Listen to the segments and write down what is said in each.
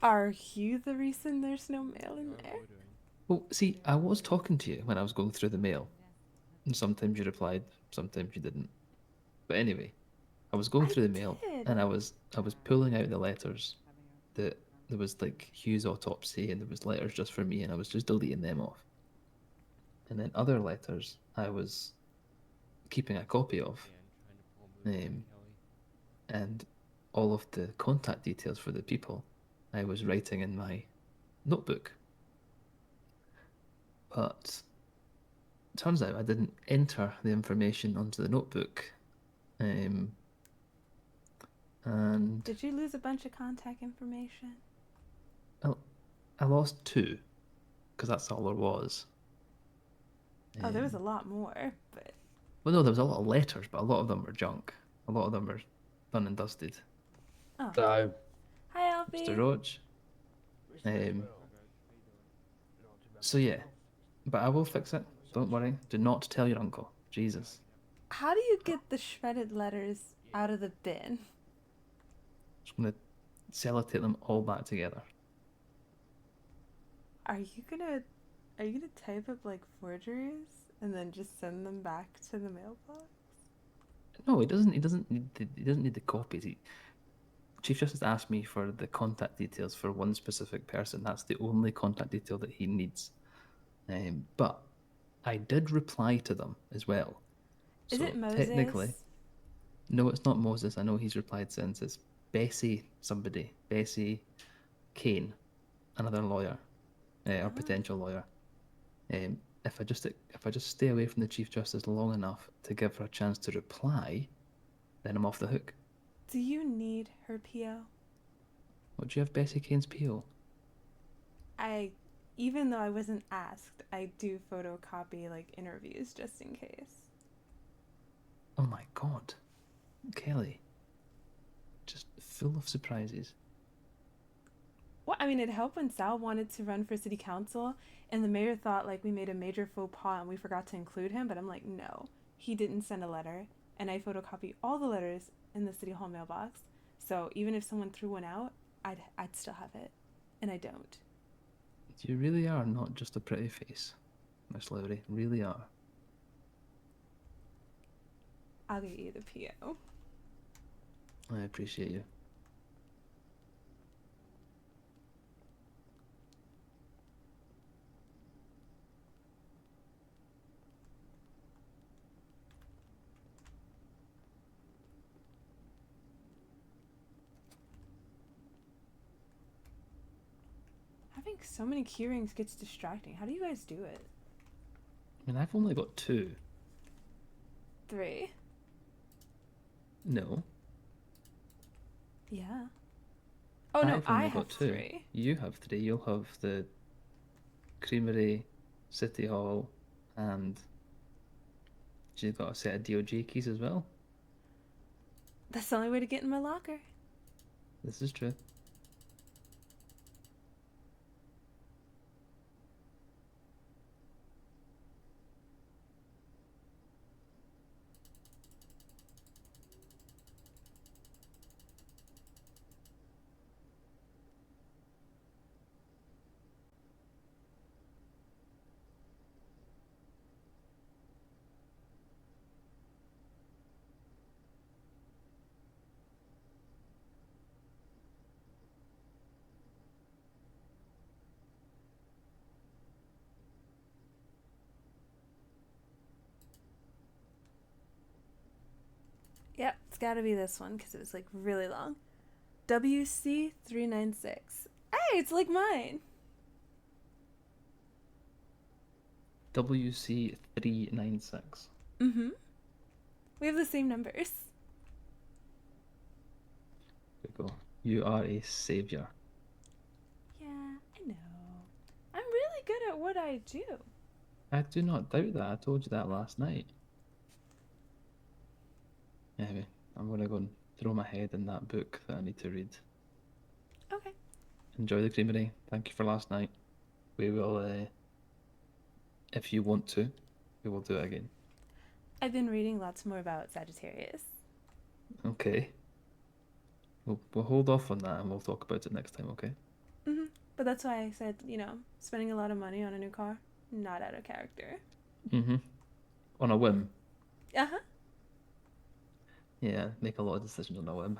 Are you the reason there's no mail in there? Well, see, I was talking to you when I was going through the mail, and sometimes you replied, sometimes you didn't. But anyway, I was going I through the mail did. and I was pulling out the letters that there was like Hugh's autopsy and there was letters just for me and I was just deleting them off. And then other letters I was keeping a copy of. Um, and all of the contact details for the people I was writing in my notebook. But turns out I didn't enter the information onto the notebook. Um, and Did you lose a bunch of contact information? I, I lost two because that's all there was. Oh, there was a Um, lot more, but well, no, there was a lot of letters, but a lot of them were junk. A lot of them were done and dusted. oh. So, Hi, Mr. Alfie. Roach. Um, so yeah, but I will fix it. Don't worry. Do not tell your uncle. Jesus. How do you get the shredded letters out of the bin? Just gonna sellotape them all back together. Are you gonna are you gonna type up like forgeries and then just send them back to the mailbox? No, he doesn't. He doesn't need. He doesn't need the copies. Chief Justice asked me for the contact details for one specific person. That's the only contact detail that he needs. But I did reply to them as well. Is it So technically, Moses? no, it's not Moses. I know he's replied since. It's Bessie somebody. Bessie Kane, another lawyer, or Oh. potential lawyer. If I just stay away from the Chief Justice long enough to give her a chance to reply, then I'm off the hook. Do you need her PO? What do you have Bessie Kane's PO? I even though I wasn't asked, I do photocopy like interviews just in case. Oh my god, Kelly, just full of surprises. Well, I mean, it helped when Sal wanted to run for city council, and the mayor thought like we made a major faux pas and we forgot to include him. But I'm like, no, he didn't send a letter, and I photocopy all the letters in the city hall mailbox. So even if someone threw one out, I'd still have it, and I don't. You really are not just a pretty face, Miss Lowry. Really are. I'll get you the PO. I appreciate you. Having so many keyrings gets distracting. How do you guys do it? I mean, I've only got two. Three. No, Yeah. Oh no, I've I only have got two. three. You have three. You'll have the Creamery, City Hall, and she's got a set of DOJ keys as well. That's the only way to get in my locker. This is true. Yep, it's got to be this one because it was like really long. WC396. Hey, it's like mine. WC396. Mm-hmm. We have the same numbers. There we go. You are a savior. Yeah, I know. I'm really good at what I do. I do not doubt that. I told you that last night. Anyway, I'm gonna go and throw my head in that book that I need to read. Okay. Enjoy the creamery. Thank you for last night. We will, if you want to, we will do it again. I've been reading lots more about Sagittarius. Okay. We'll hold off on that and we'll talk about it next time, okay? But that's why I said, spending a lot of money on a new car, not out of character. Mm-hmm. On a whim. Uh huh. Yeah, make a lot of decisions on a whim.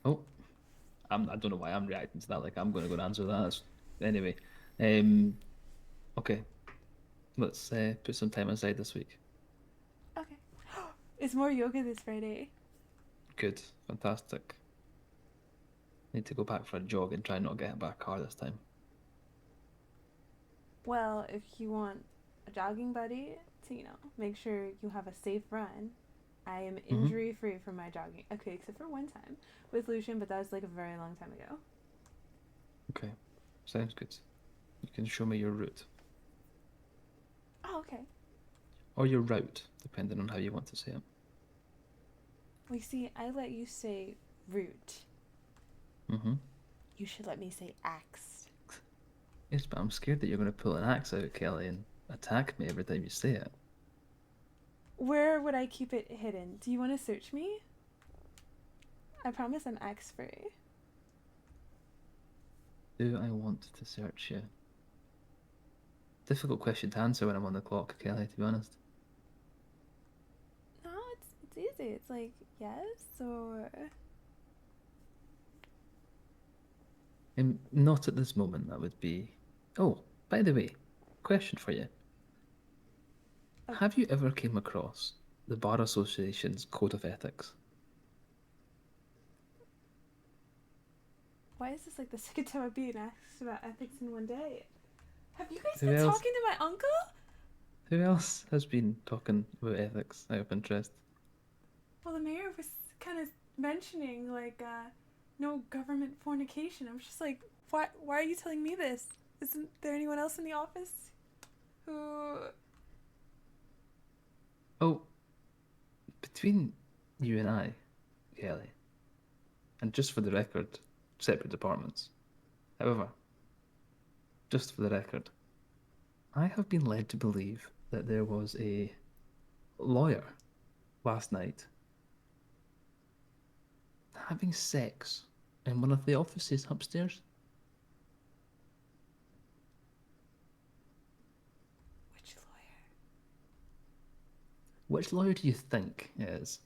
Oh, I don't know why I'm reacting to that. Like I'm going to go and answer that. Anyway, um, okay. Let's put some time aside this week. Okay. It's more yoga this Friday. Good, fantastic. Need to go back for a jog and try not get hit by a car this time. Well, if you want a jogging buddy to, make sure you have a safe run, I am Mm-hmm. injury free from my jogging. Okay, except for one time with Lucian, but that was like a very long time ago. Okay, sounds good. You can show me your route. Oh, okay. Or your route, depending on how you want to say it. We see, I let you say root. Mm-hmm. You should let me say axe. Yes, but I'm scared that you're going to pull an axe out, Kelly, and attack me every time you say it. Where would I keep it hidden? Do you want to search me? I promise I'm axe free. Do I want to search you? Difficult question to answer when I'm on the clock, Kelly, to be honest. No, it's easy. It's like yes or Not at this moment, that would be. Oh, by the way, question for you. oh, Have you ever came across the Bar Association's Code of Ethics? why is this like the second time I'm being asked about ethics in one day? Have you guys Who been else? talking to my uncle? Who else has been talking about ethics out of interest? Well, the mayor was kind of mentioning like no government fornication. I'm just like, why are you telling me this? Isn't there anyone else in the office who? Oh, between you and I, Kelly, and just for the record, separate departments. However, just for the record, I have been led to believe that there was a lawyer last night having sex in one of the offices upstairs. Which lawyer? Which lawyer do you think it is?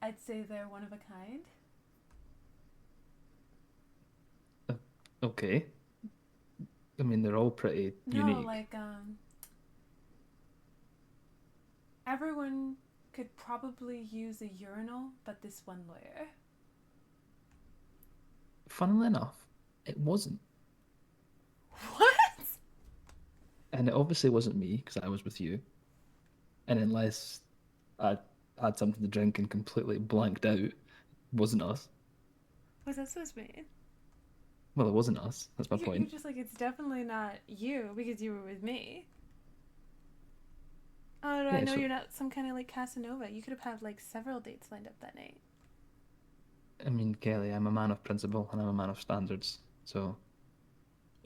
I'd say they're one of a kind. Okay. I mean, they're all pretty No, unique. like everyone could probably use a urinal, but this one lawyer. Funnily enough, it wasn't. What? And it obviously wasn't me because I was with you. And unless I had something to drink and completely blanked out, it wasn't us. What's that supposed to mean? Well, it wasn't us. That's my You're point. just like, it's definitely not you because you were with me. Oh, I Yeah, know so you're not some kind of like Casanova. You could have had like several dates lined up that night. I mean, Kelly, I'm a man of principle and I'm a man of standards. So,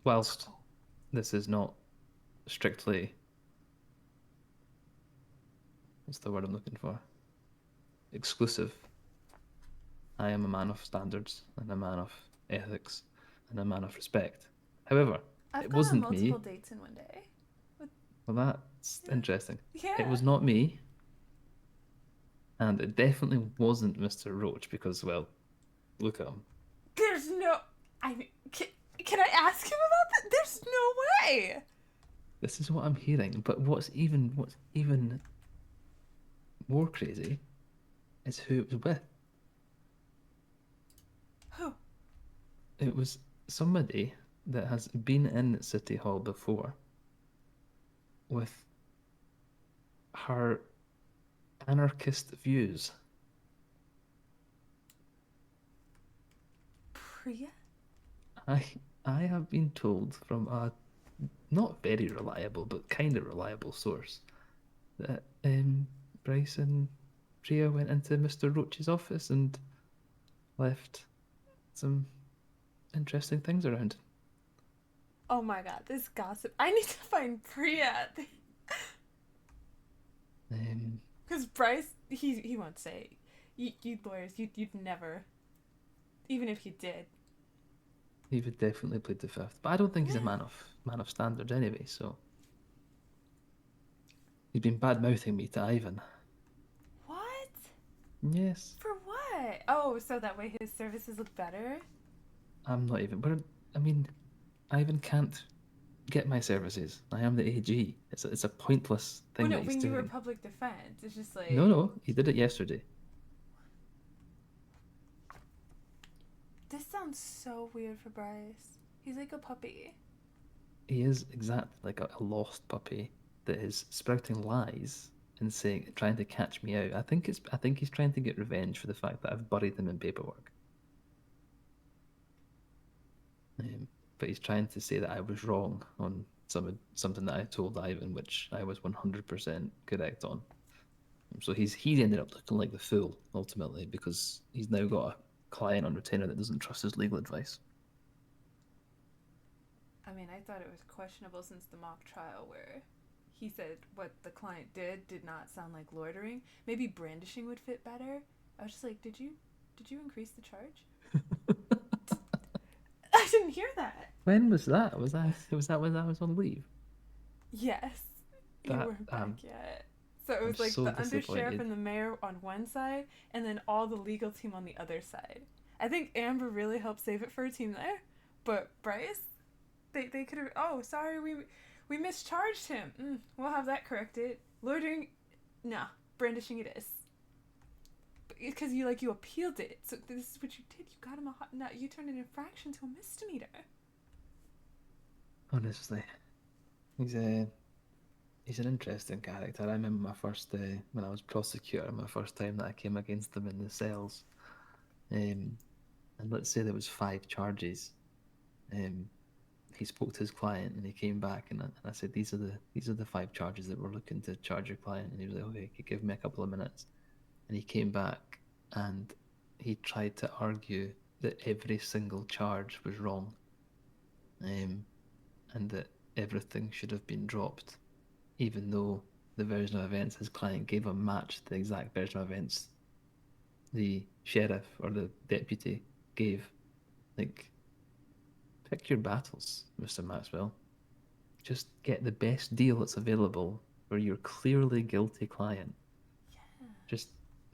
whilst this is not strictly, what's the word I'm looking for? Exclusive. I am a man of standards and a man of ethics and a man of respect. However, I've it gone on wasn't multiple me. dates in one day. Well, that's Yeah. interesting. It Yeah. was not me, and it definitely wasn't Mr. Roach because, well, look at him. There's no. I mean, can I ask him about that? There's no way. This is what I'm hearing. But what's even more crazy is who it was with. Who? It was somebody that has been in City Hall before with her anarchist views. Priya? I I have been told from a not very reliable but kind of reliable source that Bryce and Priya went into Mr. Roach's office and left some interesting things around. Oh my god, this gossip. I need to find Priya. Um, Because Bryce, he won't say. You lawyers, you'd never, even if you did. He would definitely plead the fifth, but I don't think he's a man of standards anyway. So he's been bad mouthing me to Ivan. What? Yes, For what? Oh, so that way his services look better? I'm not even. But I mean, Ivan can't get my services. I am the AG. It's a pointless When thing that he's you were doing. public defense, it's just No, like no, he did it yesterday. this sounds so weird for Bryce. He's like a puppy. He is exactly like a lost puppy that is sprouting lies and saying, trying to catch me out. I think he's trying to get revenge for the fact that I've buried him in paperwork. But he's trying to say that I was wrong on something that I told Ivan, which I was 100% correct on. So he ended up looking like the fool ultimately because he's now got a client on retainer that doesn't trust his legal advice. I mean, I thought it was questionable since the mock trial where he said what the client did not sound like loitering. Maybe brandishing would fit better. I was just like, did you increase the charge? I didn't hear that. When was that? Was that when I was on leave? Yes, you That weren't back yet. So it I'm was like so the undersheriff disappointed. and the mayor on one side, and then all the legal team on the other side. I think Amber really helped save it for her team there, but Bryce, they could have. Oh, sorry, we mischarged him. We'll have that corrected. Loitering, nah, brandishing it is. Because you appealed it, so this is what you did. You got him now you turned an infraction to a misdemeanor. Honestly, he's he's an interesting character. I remember my first when I was prosecutor, my first time that I came against him in the cells. Um, and let's say there was 5 charges. Um, he spoke to his client and he came back and I said these are the 5 charges that we're looking to charge your client, and he was like, okay, give me a couple of minutes. And he came back and he tried to argue that every single charge was wrong, um, and that everything should have been dropped, even though the version of events his client gave him matched the exact version of events the sheriff or the deputy gave. Like, pick your battles, Mr. Maxwell. Just get the best deal that's available for your clearly guilty client. Yeah.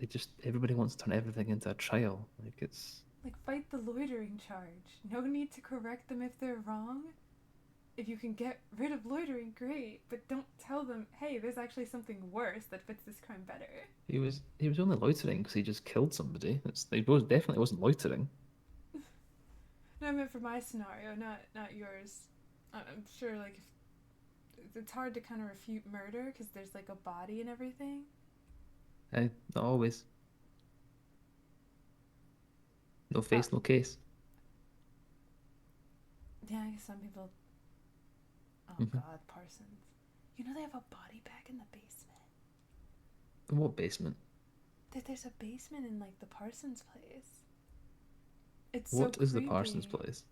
Just everybody wants to turn everything into a trial. Like, it's Like, fight the loitering charge. No need to correct them if they're wrong. If you can get rid of loitering, great, but don't tell them, hey, there's actually something worse that fits this crime better. he was only loitering because he just killed somebody. He definitely wasn't loitering. No, I meant for my scenario, not yours. I'm sure, like, if it's hard to kind of refute murder because there's like a body and everything. Not always. No Well, face, no case. yeah, I guess some people. Oh Mm-hmm. God, Parsons. You know they have a body bag in the basement. What basement? There's a basement in like the Parsons place. It's so What is the Parsons creepy. place?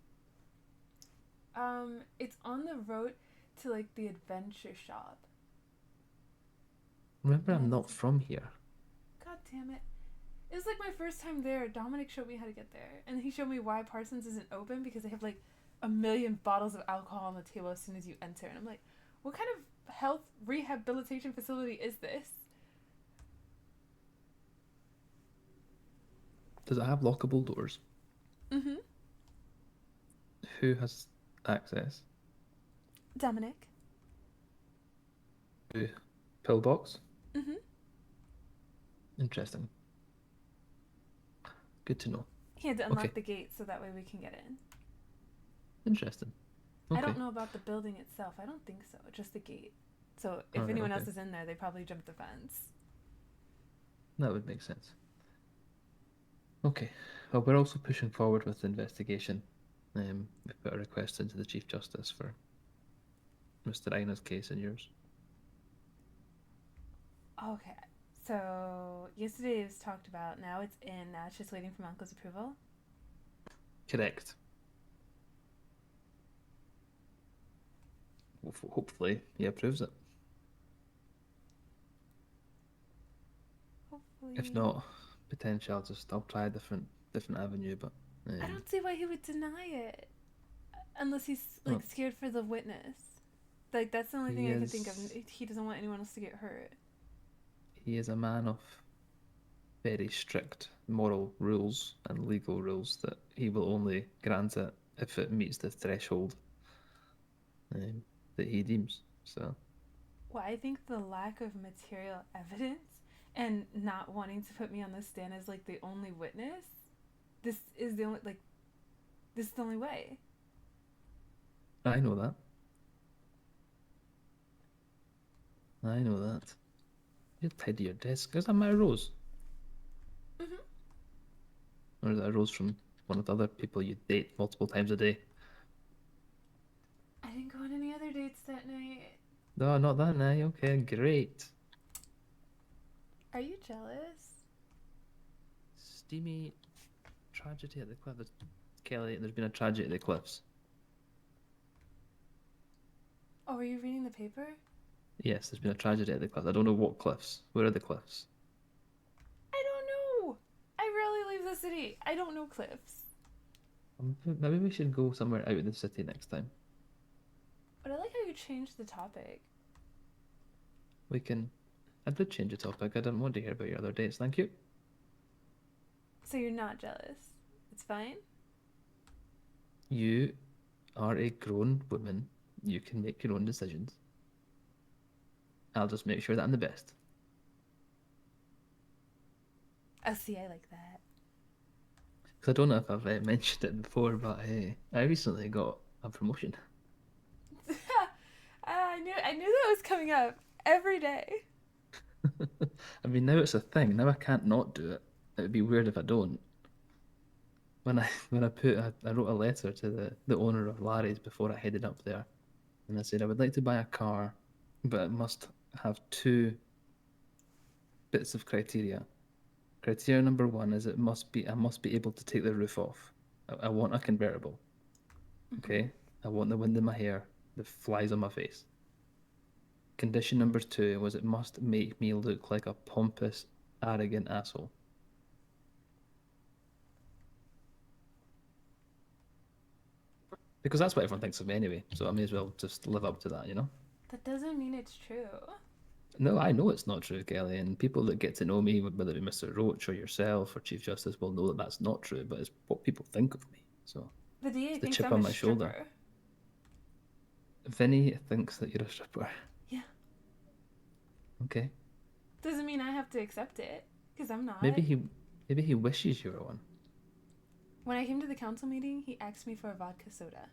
It's on the road to like the adventure shop. Remember, You know I'm this. not from here. God damn it. It was like my first time there. Dominic showed me how to get there, and he showed me why Parsons isn't open because they have like a million bottles of alcohol on the table as soon as you enter. And I'm like, what kind of health rehabilitation facility is this? Does it have lockable doors? Mm-hmm. Who has access? Dominic. Who? Pillbox? Mm-hmm. Interesting. Good to know. He had to Okay. unlock the gate so that way we can get in. Interesting. I Okay. don't know about the building itself. I don't think so. Just the gate. So All if right. anyone Okay. else is in there, they probably jumped the fence. That would make sense. Okay. Well, we're also pushing forward with the investigation. We've put a request into the Chief Justice for Mr. Ina's case and yours. Okay. So yesterday it was talked about. Now it's in. Now it's just waiting for my uncle's approval. Correct. Hopefully, he approves it. If Hopefully. not, potentially I'll try a different avenue, but I um, don't see why he would deny it unless he's like well, scared for the witness. Like that's the only thing he I could think of. is He doesn't want anyone else to get hurt. he is a man of very strict moral rules and legal rules that he will only grant it if it meets the threshold um, that he deems. So Well, I think the lack of material evidence and not wanting to put me on the stand as like the only witness. This is the only like this is the only way. I know that. I know that. You're tied to your desk. Is that my rose? Mm-hmm. Or is that a rose from one of the other people you date multiple times a day? I didn't go on any other dates that night. No, not that night. Okay, great. Are you jealous? Steamy tragedy at the cliffs. Kelly, there's been a tragedy at the cliffs. Oh, are you reading the paper? Yes, there's been a tragedy at the cliffs. I don't know what cliffs. Where are the cliffs? I don't know. I rarely leave the city. I don't know cliffs. Maybe we should go somewhere out of the city next time. But I like how you changed the topic. We can. I did change the topic. I didn't want to hear about your other dates. Thank you. So you're not jealous. It's fine? You are a grown woman. You can make your own decisions. I'll just make sure that I'm the best. Oh, see, I like that. Because I don't know if I've mentioned it before, but I recently got a promotion. I knew that was coming up every day. I mean, now it's a thing. Now I can't not do it. It would be weird if I don't. I wrote a letter to the owner of Larry's before I headed up there, and I said I would like to buy a car, but it must have two bits of criteria. Criteria number one is I must be able to take the roof off. I want a convertible. Mm-hmm. Okay, I want the wind in my hair, the flies on my face. Condition number two was it must make me look like a pompous, arrogant asshole. Because that's what everyone thinks of me anyway, so I may as well just live up to that, you know? That doesn't mean it's true. No, I know it's not true, Kelly, and people that get to know me, whether it be Mr. Roach or yourself or Chief Justice, will know that that's not true, but it's what people think of me. So The DA it's the thinks chip I'm on a my shoulder. stripper. Vinny thinks that you're a stripper. Yeah. Okay. Doesn't mean I have to accept it, because I'm not. Maybe he wishes you were one. When I came to the council meeting, he asked me for a vodka soda.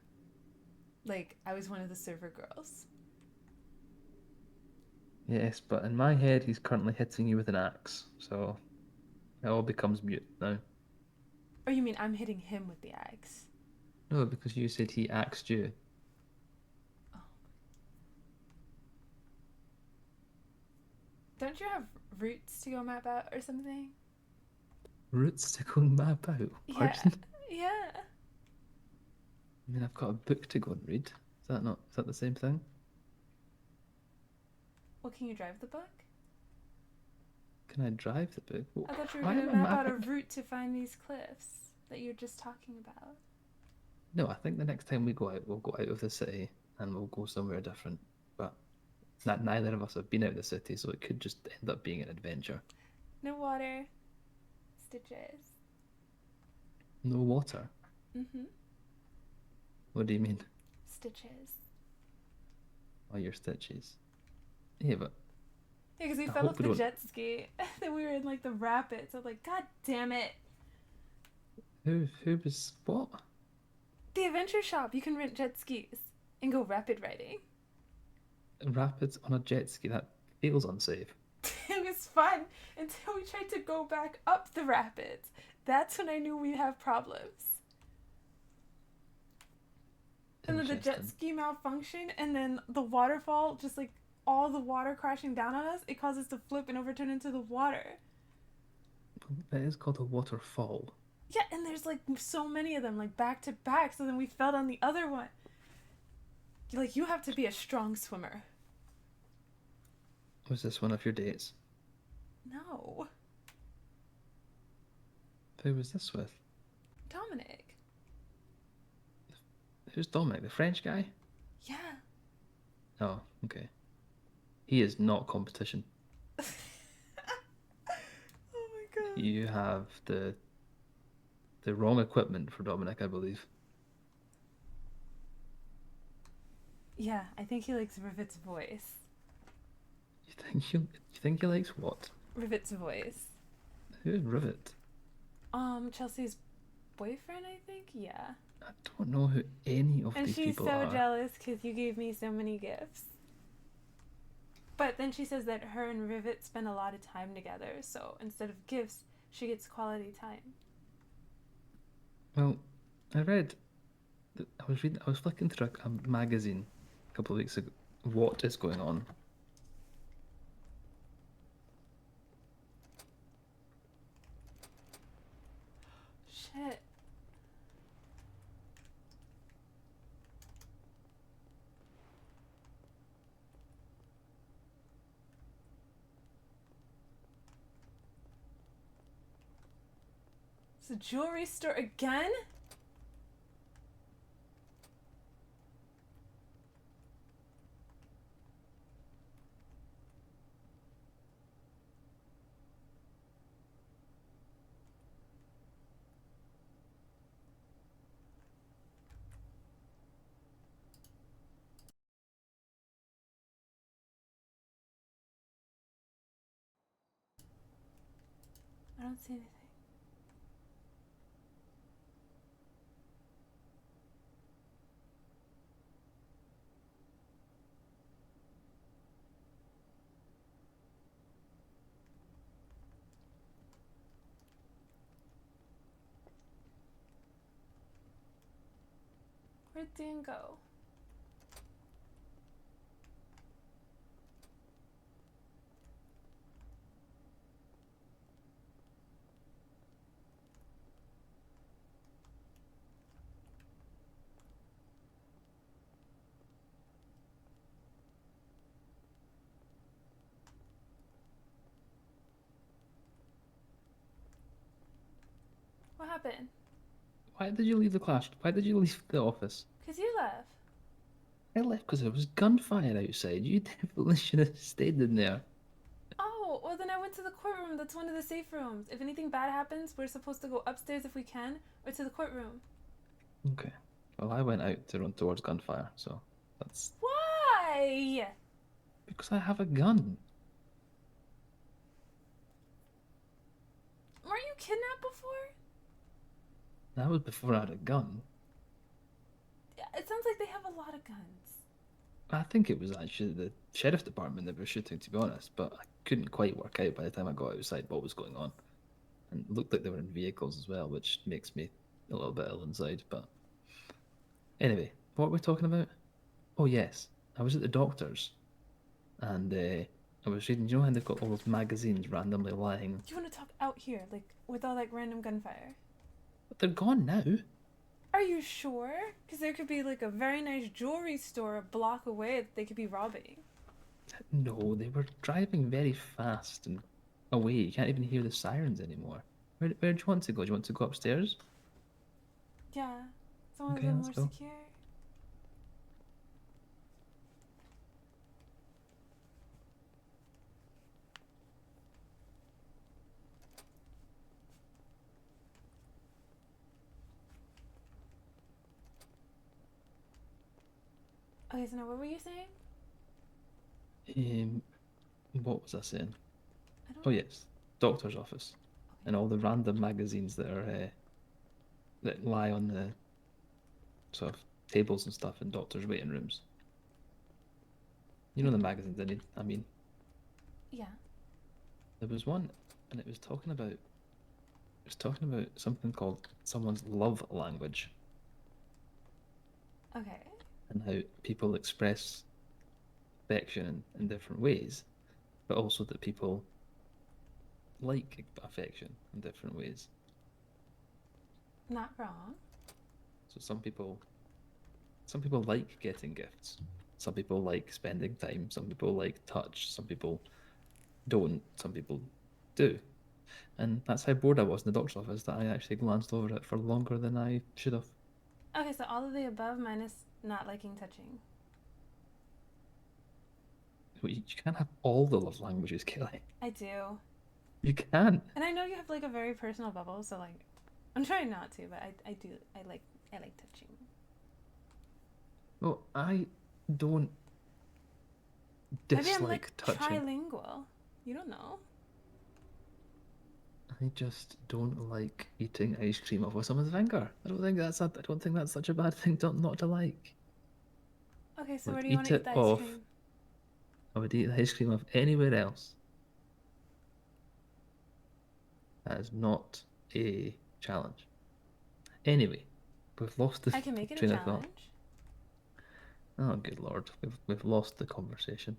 Like, I was one of the server girls. Yes, but in my head he's currently hitting you with an axe, so it all becomes mute now. Or you mean I'm hitting him with the axe? No, because you said he axed you. Oh. Don't you have roots to go map out or something? Roots to go map out. Yeah. Pardon? Yeah. I mean, I've got a book to go and read. Is that the same thing? Well, can you drive the book? Can I drive the book? I thought you were Why going am to I map out a mapping? route to find these cliffs that you're just talking about. No, I think the next time we go out, we'll go out of the city and we'll go somewhere different. But neither of us have been out of the city, so it could just end up being an adventure. No water. Stitches. No water. Mm-hmm. What do you mean? Stitches. Oh, your stitches. Yeah, but Yeah, because we I fell hope off we the don't. jet ski. Then we were in like the rapids. I was like, God damn it. Who was what? The adventure shop. You can rent jet skis and go rapid riding. Rapids on a jet ski? That feels unsafe. It was fun until we tried to go back up the rapids. That's when I knew we'd have problems. And then the jet Interesting. ski malfunctioned, and then the waterfall, just like all the water crashing down on us, it caused us to flip and overturn into the water. It is called a waterfall. Yeah, and there's like so many of them, like back to back, so then we fell down the other one. Like, you have to be a strong swimmer. Was this one of your dates? No. Who was this with? Dominic. Who's Dominic? The French guy? Yeah. Oh, okay. He is not competition. Oh my god. You have the wrong equipment for Dominic, I believe. Yeah, I think he likes Rivet's voice. You think he likes what? Rivet's voice. Who is Rivet? Chelsea's boyfriend, I think? Yeah. I don't know who any of And these she's people so are. jealous because you gave me so many gifts. But then she says that her and Rivet spend a lot of time together, so instead of gifts, she gets quality time. Well, I read. I was flicking through a magazine a couple of weeks ago. What is going on? Shit. It's a jewelry store again? I don't see anything. Where'd Dan go? What happened? Why did you leave the class? Why did you leave the office? Because you left. I left because there was gunfire outside. You definitely should have stayed in there. Oh, well then I went to the courtroom. That's one of the safe rooms. If anything bad happens, we're supposed to go upstairs if we can, or to the courtroom. Okay. Well, I went out to run towards gunfire, so that's Why? because I have a gun. Weren't you kidnapped before? That was before I had a gun. Yeah, it sounds like they have a lot of guns. I think it was actually the sheriff department that were shooting, to be honest, but I couldn't quite work out by the time I got outside what was going on. And it looked like they were in vehicles as well, which makes me a little bit ill inside. But anyway, what were we talking about? Oh, yes. I was at the doctor's and I was reading, you know how they've got all those magazines randomly lying? You want to talk out here, like with all that random gunfire? But they're gone now. Are you sure? Because there could be like a very nice jewelry store a block away that they could be robbing. No, they were driving very fast and away. You can't even hear the sirens anymore. Where do you want to go? Do you want to go upstairs? Yeah, some of Okay, them let's more go. secure. Okay, so now what were you saying? Um, what was I saying? I don't. Oh yes, doctor's office, Okay. and all the random magazines that are that lie on the sort of tables and stuff in doctors' waiting rooms. You know the magazines. I mean, Yeah. there was one, and it was talking about something called someone's love language Okay. and how people express affection in different ways, but also that people like affection in different ways. Not wrong. So some people like getting gifts. Some people like spending time. Some people like touch. Some people don't. Some people do. And that's how bored I was in the doctor's office that I actually glanced over it for longer than I should have. Okay, so all of the above minus not liking touching. You can't have all the love languages, Kelly. I do. You can't. And I know you have like a very personal bubble, so like I'm trying not to, but I do I like touching. Well, I don't Maybe I'm like dislike touching. trilingual. You don't know. I just don't like eating ice cream off of someone's finger. I don't think that's such a bad thing not to like. Okay, so I where would do you want eat to eat it the ice off. cream? I would eat the ice cream off anywhere else. That is not a challenge. Anyway, we've lost the I can make it a train of thought. challenge. Oh, good lord, we've lost the conversation.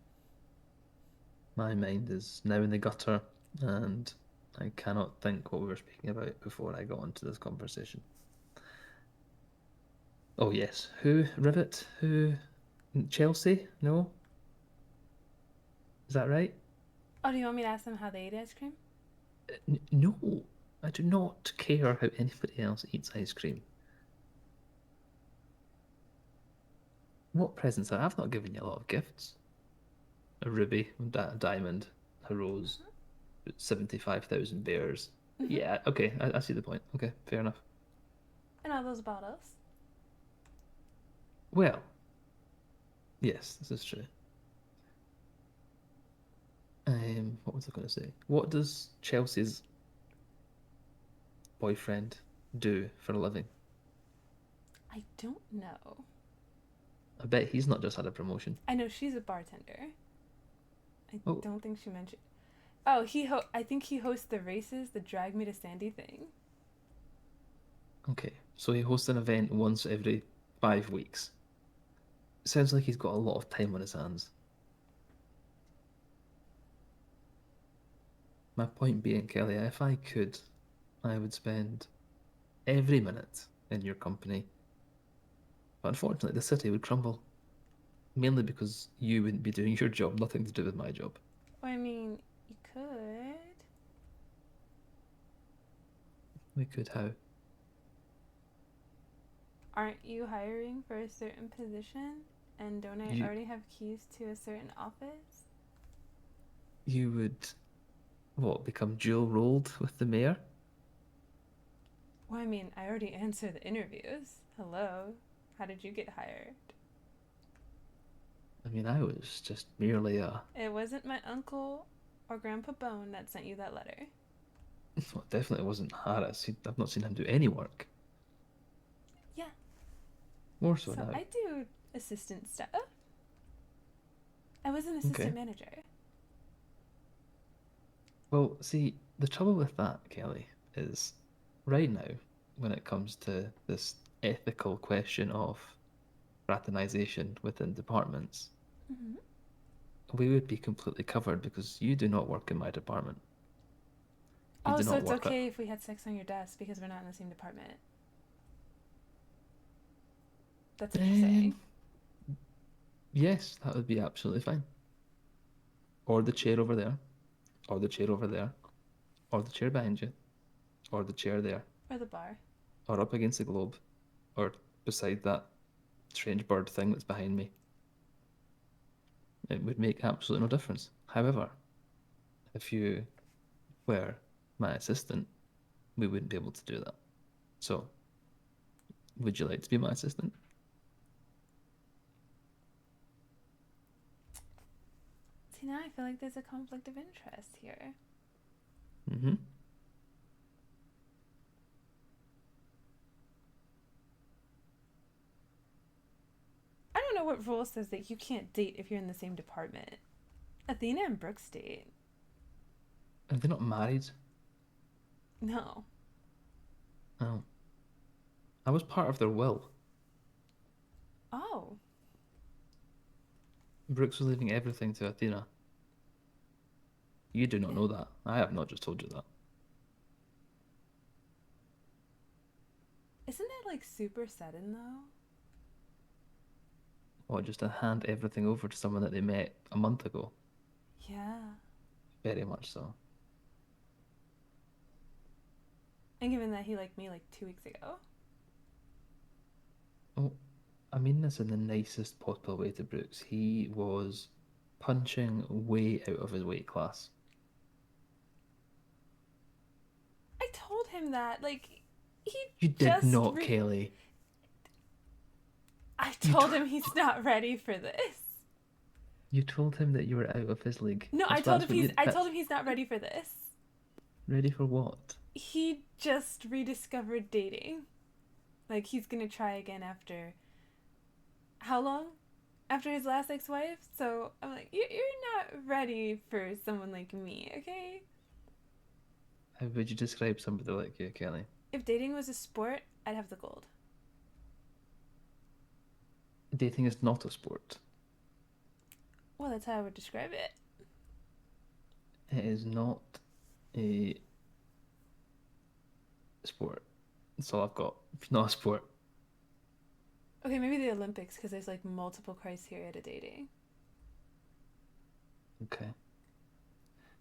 My mind is now in the gutter, and I cannot think what we were speaking about before I got onto this conversation. Oh yes, who Rivet? Who Chelsea? No, is that right? Oh, do you want me to ask them how they eat ice cream? No, I do not care how anybody else eats ice cream. What presents? I've not given you a lot of gifts. A ruby, a diamond, a rose, 75,000 bears. Mm-hmm. Yeah, okay, I see the point. Okay, fair enough. And all those bottles. Well, yes, this is true. What was I going to say? What does Chelsea's boyfriend do for a living? I don't know. I bet he's not just had a promotion. I know she's a bartender. I Oh, don't think she mentioned. Oh, I think he hosts the races, the Drag Me to Sandy thing. okay. So he hosts an event once every 5 weeks. Sounds like he's got a lot of time on his hands. My point being, Kelly, if I could, I would spend every minute in your company. But unfortunately, the city would crumble. Mainly because you wouldn't be doing your job, nothing to do with my job. Well, I mean, you could. We could how? Aren't you hiring for a certain position? And don't I You already have keys to a certain office? you would what, become dual rolled with the mayor? Well, I mean, I already answered the interviews. Hello. How did you get hired? I mean, I was just merely a It wasn't my uncle or Grandpa Bone that sent you that letter. well, it definitely wasn't Harris. I've not seen him do any work. Yeah. More so So now. I do assistant stuff. I was an Okay. assistant manager. Well, see, the trouble with that, Kelly, is right now, when it comes to this ethical question of fraternization within departments, Mm-hmm. we would be completely covered because you do not work in my department. You Oh, do so not it's work at. okay if we had sex on your desk because we're not in the same department. That's what you're saying. Yes, that would be absolutely fine. Or the chair over there, or the chair over there, or the chair behind you, or the chair there, Or the bar. or up against the globe, or beside that strange bird thing that's behind me. It would make absolutely no difference. However, if you were my assistant, we wouldn't be able to do that. So, would you like to be my assistant? See, now I feel like there's a conflict of interest here. Mm-hmm. I don't know what rule says that you can't date if you're in the same department. Athena and Brooks date. Are they not married? No. Oh. I was part of their will. Oh. Brooks was leaving everything to Athena. You do not Yeah. know that. I have not just told you that. Isn't that like super sudden though? Or just to hand everything over to someone that they met a month ago. Yeah. Very much so. And given that he liked me like 2 weeks ago. Oh, I mean this in the nicest possible way to Brooks. He was punching way out of his weight class. I told him that. Like, he You did just. not, Kelly. I You told him he's not ready for this. you told him that you were out of his league. No, I That's told that's him what you. I told That's him he's not ready for this. ready for what? He just rediscovered dating. Like, he's gonna try again after how long? After his last ex-wife. So I'm like, you're not ready for someone like me, okay? How would you describe somebody like you, Kelly? If dating was a sport, I'd have the gold. Dating is not a sport. Well, that's how I would describe it. It is not a sport. That's all I've got. It's not a sport. Okay, maybe the Olympics, because there's like multiple criteria to dating. Okay.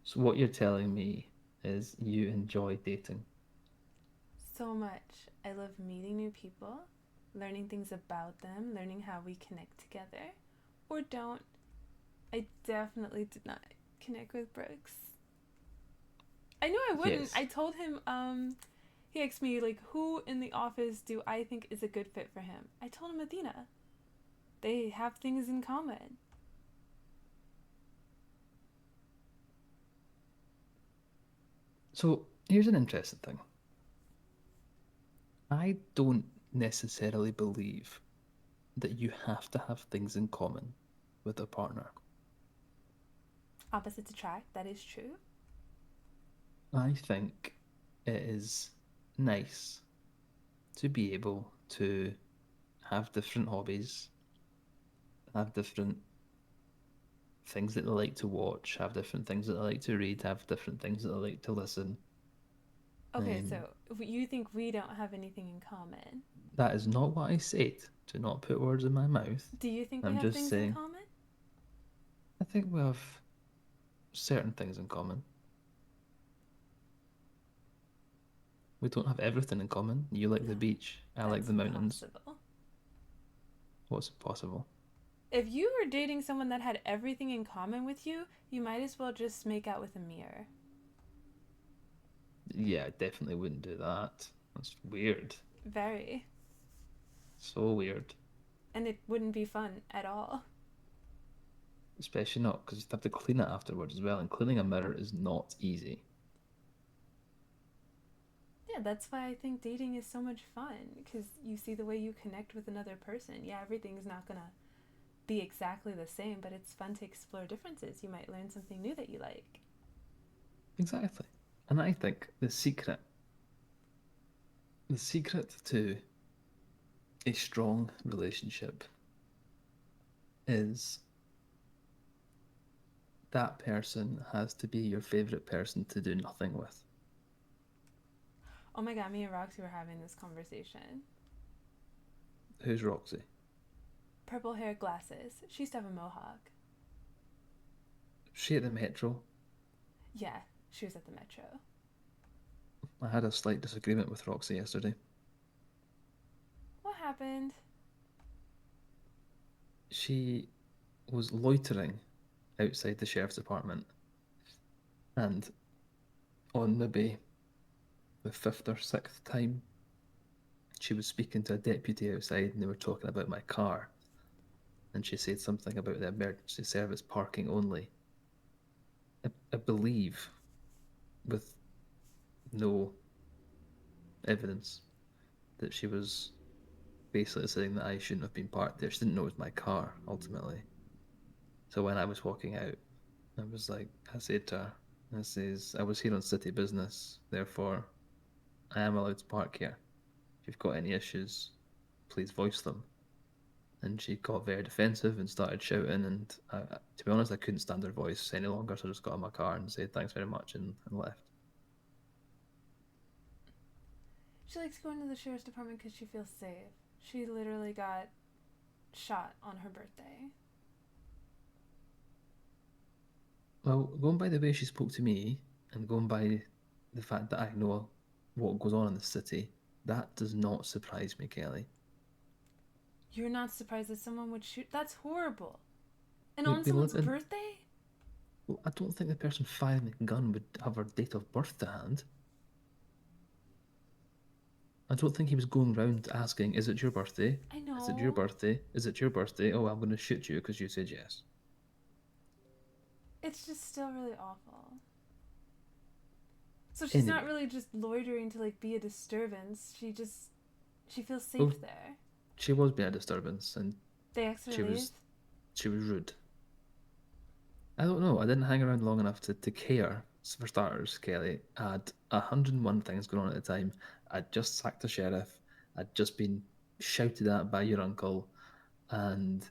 So what you're telling me is you enjoy dating. So much. I love meeting new people, learning things about them, learning how we connect together. Or don't. I definitely did not connect with Brooks. I knew I wouldn't. Yes. I told him, he asked me, like, who in the office do I think is a good fit for him? I told him Athena. They have things in common. So here's an interesting thing. I don't necessarily believe that you have to have things in common with a partner. Opposites attract, that is true. I think it is nice to be able to have different hobbies, have different things that they like to watch, have different things that they like to read, have different things that they like to listen. Okay, Um, so you think we don't have anything in common. that is not what I said. Do not put words in my mouth. Do you think we I'm have just things in saying, common? I think we have certain things in common. We don't have everything in common. You like No, the beach, I like that's the mountains. impossible. What's possible? If you were dating someone that had everything in common with you, you might as well just make out with a mirror. Yeah, I definitely wouldn't do that. That's weird. Very. So weird. And it wouldn't be fun at all. Especially not because you have to clean it afterwards as well, and cleaning a mirror is not easy. Yeah, that's why I think dating is so much fun because you see the way you connect with another person. Yeah, everything's not gonna be exactly the same, but it's fun to explore differences. You might learn something new that you like. Exactly. And I think the secret to a strong relationship is that person has to be your favorite person to do nothing with. Oh my god, me and Roxy were having this conversation. Who's Roxy? Purple hair, glasses. She used to have a mohawk. She at the Metro. Yeah, she was at the Metro. I had a slight disagreement with Roxy yesterday. What happened? She was loitering outside the sheriff's department, and on maybe the fifth or sixth time, she was speaking to a deputy outside, and they were talking about my car, and she said something about the emergency service parking only. I believe, with no evidence, that she was basically saying that I shouldn't have been parked there. She didn't know it was my car, ultimately. So when I was walking out, I was like, I said to her, I says, I was here on city business, therefore I am allowed to park here. If you've got any issues, please voice them. And she got very defensive and started shouting. And to be honest, I couldn't stand her voice any longer, so I just got in my car and said thanks very much and left. She likes going to the sheriff's department because she feels safe. She literally got shot on her birthday. Well, going by the way she spoke to me and going by the fact that I know what goes on in the city, that does not surprise me, Kelly. You're not surprised that someone would shoot? That's horrible. And We, on we someone's live in. birthday? Well, I don't think the person firing the gun would have her date of birth to hand. I don't think he was going round asking, "Is it your birthday? I Is it your know. birthday? Is it your birthday? Oh, I'm going to shoot you because you said yes." It's just still really awful. So she's not Anyway, really just loitering to like be a disturbance. She feels well, safe there. she was being a disturbance, and They asked her to she leave. was she was rude. I don't know. I didn't hang around long enough to care. For starters, Kelly, I had 101 things going on at the time. I'd just sacked a sheriff. I'd just been shouted at by your uncle, and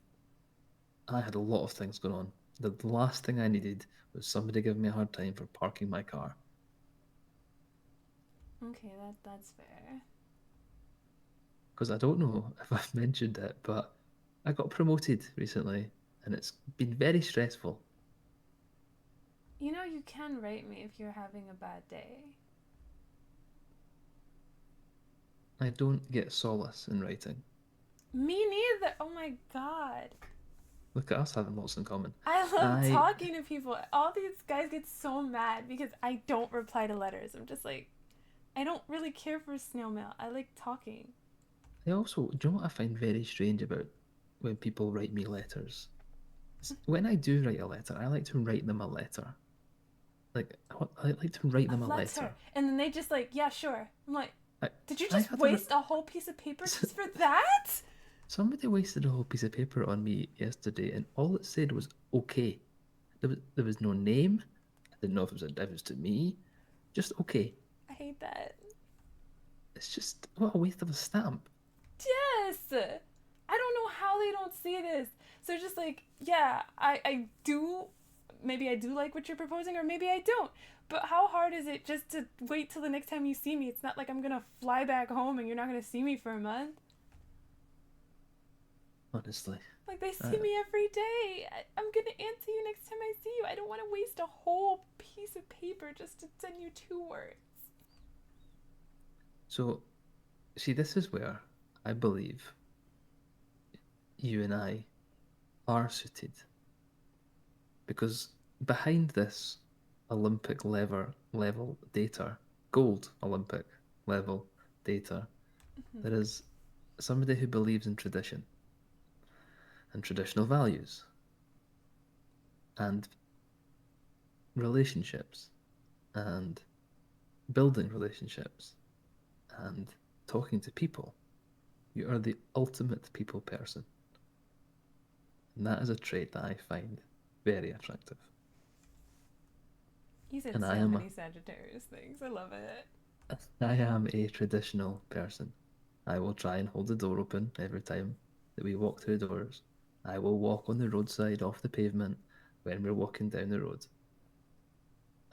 I had a lot of things going on. The last thing I needed was somebody giving me a hard time for parking my car. Okay, that's fair. Because I don't know if I've mentioned it, but I got promoted recently, and it's been very stressful. You know, you can write me if you're having a bad day. I don't get solace in writing. Me neither. Oh my god. Look at us having lots in common. I love I talking to people. All these guys get so mad because I don't reply to letters. I'm just like, I don't really care for snail mail. I like talking. I also, do you know what I find very strange about when people write me letters? When I do write a letter, I like to write them a letter. I like to write A them a letter. letter. And then they just like, yeah, sure. I'm like, I, did you I just had waste a whole piece of paper just for that? somebody wasted a whole piece of paper on me yesterday, and all it said was okay. There was no name. I didn't know if it was a difference to me. Just okay. I hate that. It's just what a waste of a stamp. Yes. I don't know how they don't see this. So just like, yeah, I do, maybe I do like what you're proposing, or maybe I don't. But how hard is it just to wait till the next time you see me? It's not like I'm gonna fly back home and you're not gonna see me for a month. Honestly, Like, they uh, see me every day. I'm gonna answer you next time I see you. I don't want to waste a whole piece of paper just to send you 2 words. so see, this is where I believe you and I are suited because behind this Olympic level data, gold Olympic level data, Mm-hmm. there is somebody who believes in tradition and traditional values and relationships and building relationships and talking to people. You are the ultimate people person. And that is a trait that I find very attractive. You said And so many Sagittarius things. I love it. I am a traditional person. I will try and hold the door open every time that we walk through doors. I will walk on the roadside off the pavement when we're walking down the road.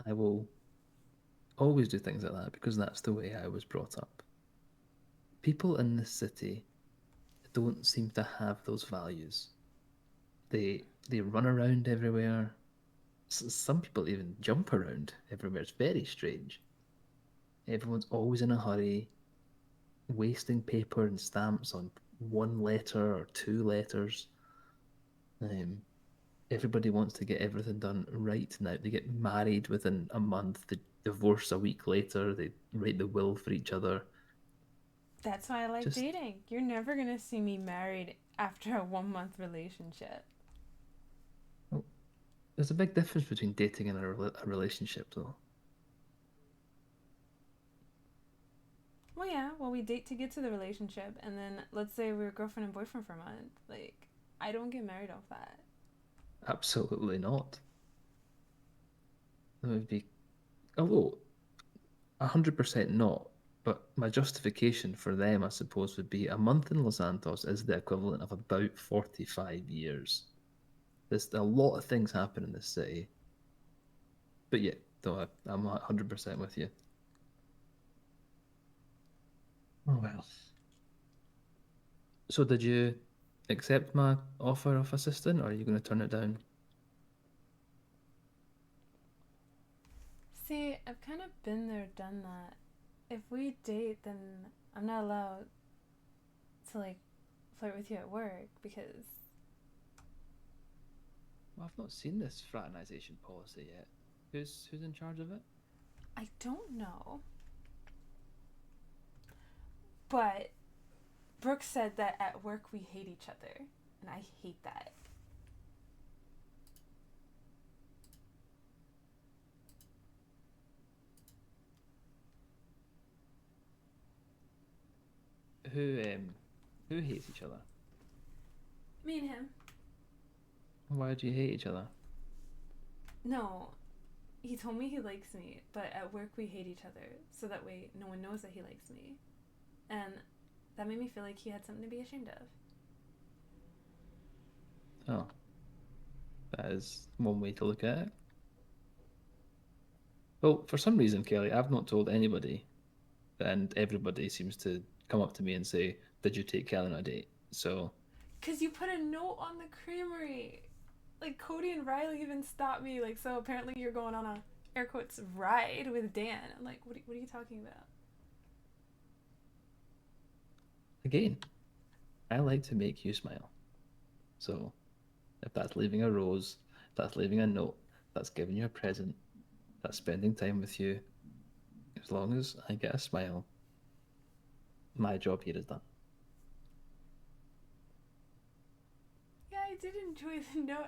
I will always do things like that because that's the way I was brought up. People in this city don't seem to have those values. They run around everywhere. Some people even jump around everywhere. It's very strange. Everyone's always in a hurry, wasting paper and stamps on one letter or 2 letters. Um, Everybody wants to get everything done right now. They get married within a month, they divorce a week later, they write the will for each other. That's why I like Just, dating. You're never gonna see me married after a 1 month relationship. well, there's a big difference between dating and a relationship, though. Well, yeah, well, we date to get to the relationship, and then let's say we're girlfriend and boyfriend for a month. Like, I don't get married off that. Absolutely not. That would be, although 100% not. But my justification for them, I suppose, would be a month in Los Santos is the equivalent of about 45 years. There's a lot of things happen in this city. But yeah, though I'm 100% with you. Oh well. So did you accept my offer of assistant, or are you going to turn it down? See, I've kind of been there, done that. if we date, then I'm not allowed to like flirt with you at work because Well, I've not seen this fraternization policy yet. Who's in charge of it? I don't know. But Brooke said that at work we hate each other, and I hate that. Who um who hates each other? Me and him. Why do you hate each other? No, he told me he likes me, but at work we hate each other, so that way no one knows that he likes me. And that made me feel like he had something to be ashamed of. Oh, that is one way to look at it. Well, for some reason, Kelly, I've not told anybody, and everybody seems to come up to me and say, "Did you take Kelly on a date?" So, Cause you put a note on the creamery. Like Cody and Riley even stopped me. Like, so apparently you're going on a air quotes ride with Dan. I'm like, what are you talking about? again, I like to make you smile. So, if that's leaving a rose, if that's leaving a note, that's giving you a present, that's spending time with you, as long as I get a smile, my job here is done. Yeah, I did enjoy the note.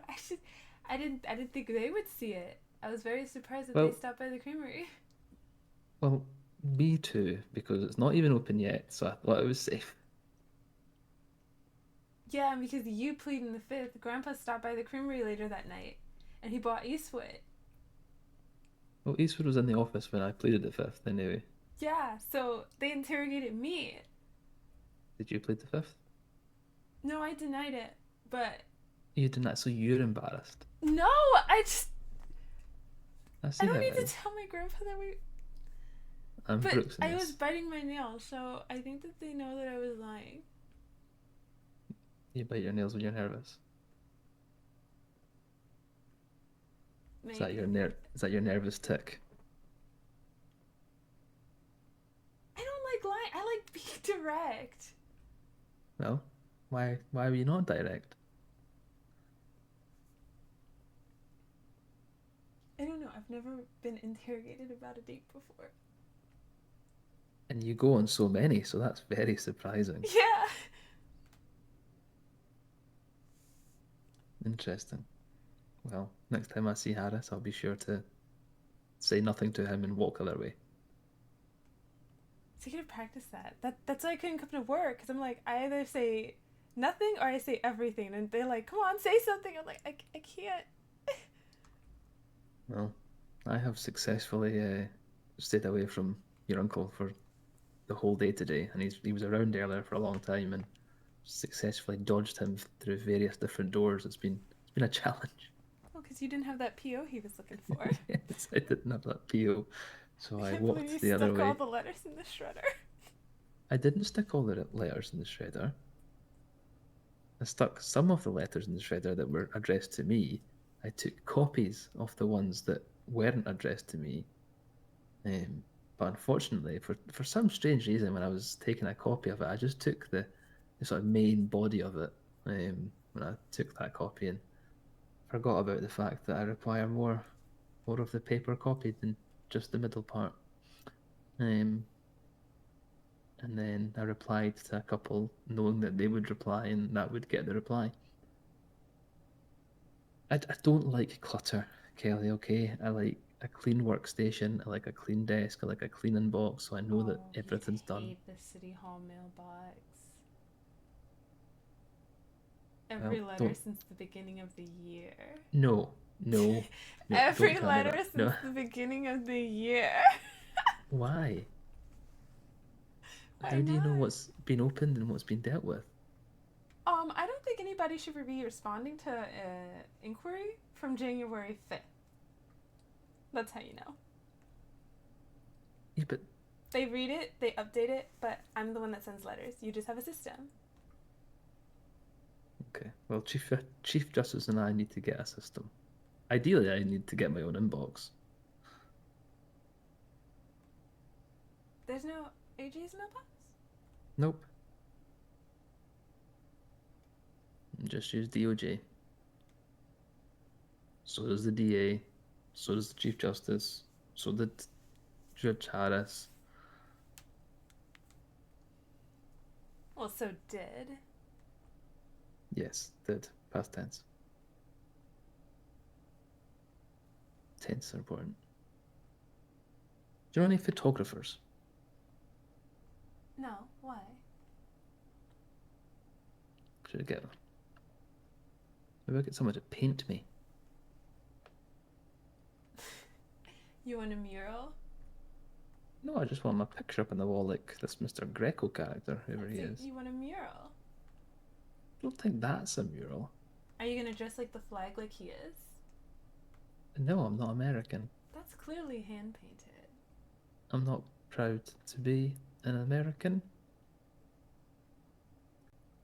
I didn't think they would see it. I was very surprised that they Well, stopped by the creamery. well, me too, because it's not even open yet, so I thought it was safe. Yeah, and because you plead in the fifth, Grandpa stopped by the creamery later that night, and he bought Eastwood. Well, Eastwood was in the office when I pleaded the fifth anyway. Yeah, so they interrogated me. Did you plead the fifth? No, I denied it, but You didn't, so you're embarrassed. no, I just I I see don't how need it to is. tell my grandpa that we. I'm But Brooks in I was this. biting my nails, so I think that they know that I was lying. You bite your nails when you're nervous. Is that your Maybe. is that your nervous tick? I don't like lying. I like being direct. Well, why were you not direct? I don't know. I've never been interrogated about a date before. And you go on so many, so that's very surprising. Yeah. Interesting. Well, next time I see Harris, I'll be sure to say nothing to him and walk other way. So you gotta practice that. That's why I couldn't come to work because I'm like I either say nothing or I say everything, and they're like, "Come on, say something." I'm like, I can't. Well, I have successfully stayed away from your uncle for the whole day today, and he was around earlier for a long time and successfully dodged him through various different doors. It's been a challenge. Well, because you didn't have that PO he was looking for. Yes, I didn't have that PO, so I I can't believe you walked the other stuck all way. the letters in the shredder. I didn't stick all the letters in the shredder. I stuck some of the letters in the shredder that were addressed to me. I took copies of the ones that weren't addressed to me. But unfortunately, for some strange reason, when I was taking a copy of it, I just took the sort of main body of it. When I took that copy and forgot about the fact that I require more of the paper copy than just the middle part. Um, and then I replied to a couple, knowing that they would reply and that would get the reply. I don't like clutter, Kelly, okay? I like a clean workstation, I like a clean desk, I like a clean inbox, so I know that Oh, you everything's done. hate the city hall mailbox. Well, Every letter don't. since the beginning of the year. No, no, no, don't Every tell me letter that. since No. the beginning of the year. Why? Why How do you know not? what's been opened and what's been dealt with? I don't think anybody should be responding to an inquiry from January 5th. That's how you know. Yeah, but They read it, they update it, but I'm the one that sends letters. You just have a system. okay. Well, Chief Justice and I need to get a system. Ideally, I need to get my own inbox. There's no AG's mailbox? Nope. Just use DOJ. So does the DA. So does the Chief Justice. So did Judge Harris. Well, so did. Yes, did. Past tense. Tense are important. Do you know any photographers? No, why? Should I get them? Maybe I'll get someone to paint me. You want a mural? No, I just want my picture up on the wall like this Mr. Greco character, whoever he is. You want a mural? I don't think that's a mural. Are you gonna dress like the flag like he is? No, I'm not American. That's clearly hand painted. I'm not proud to be an American.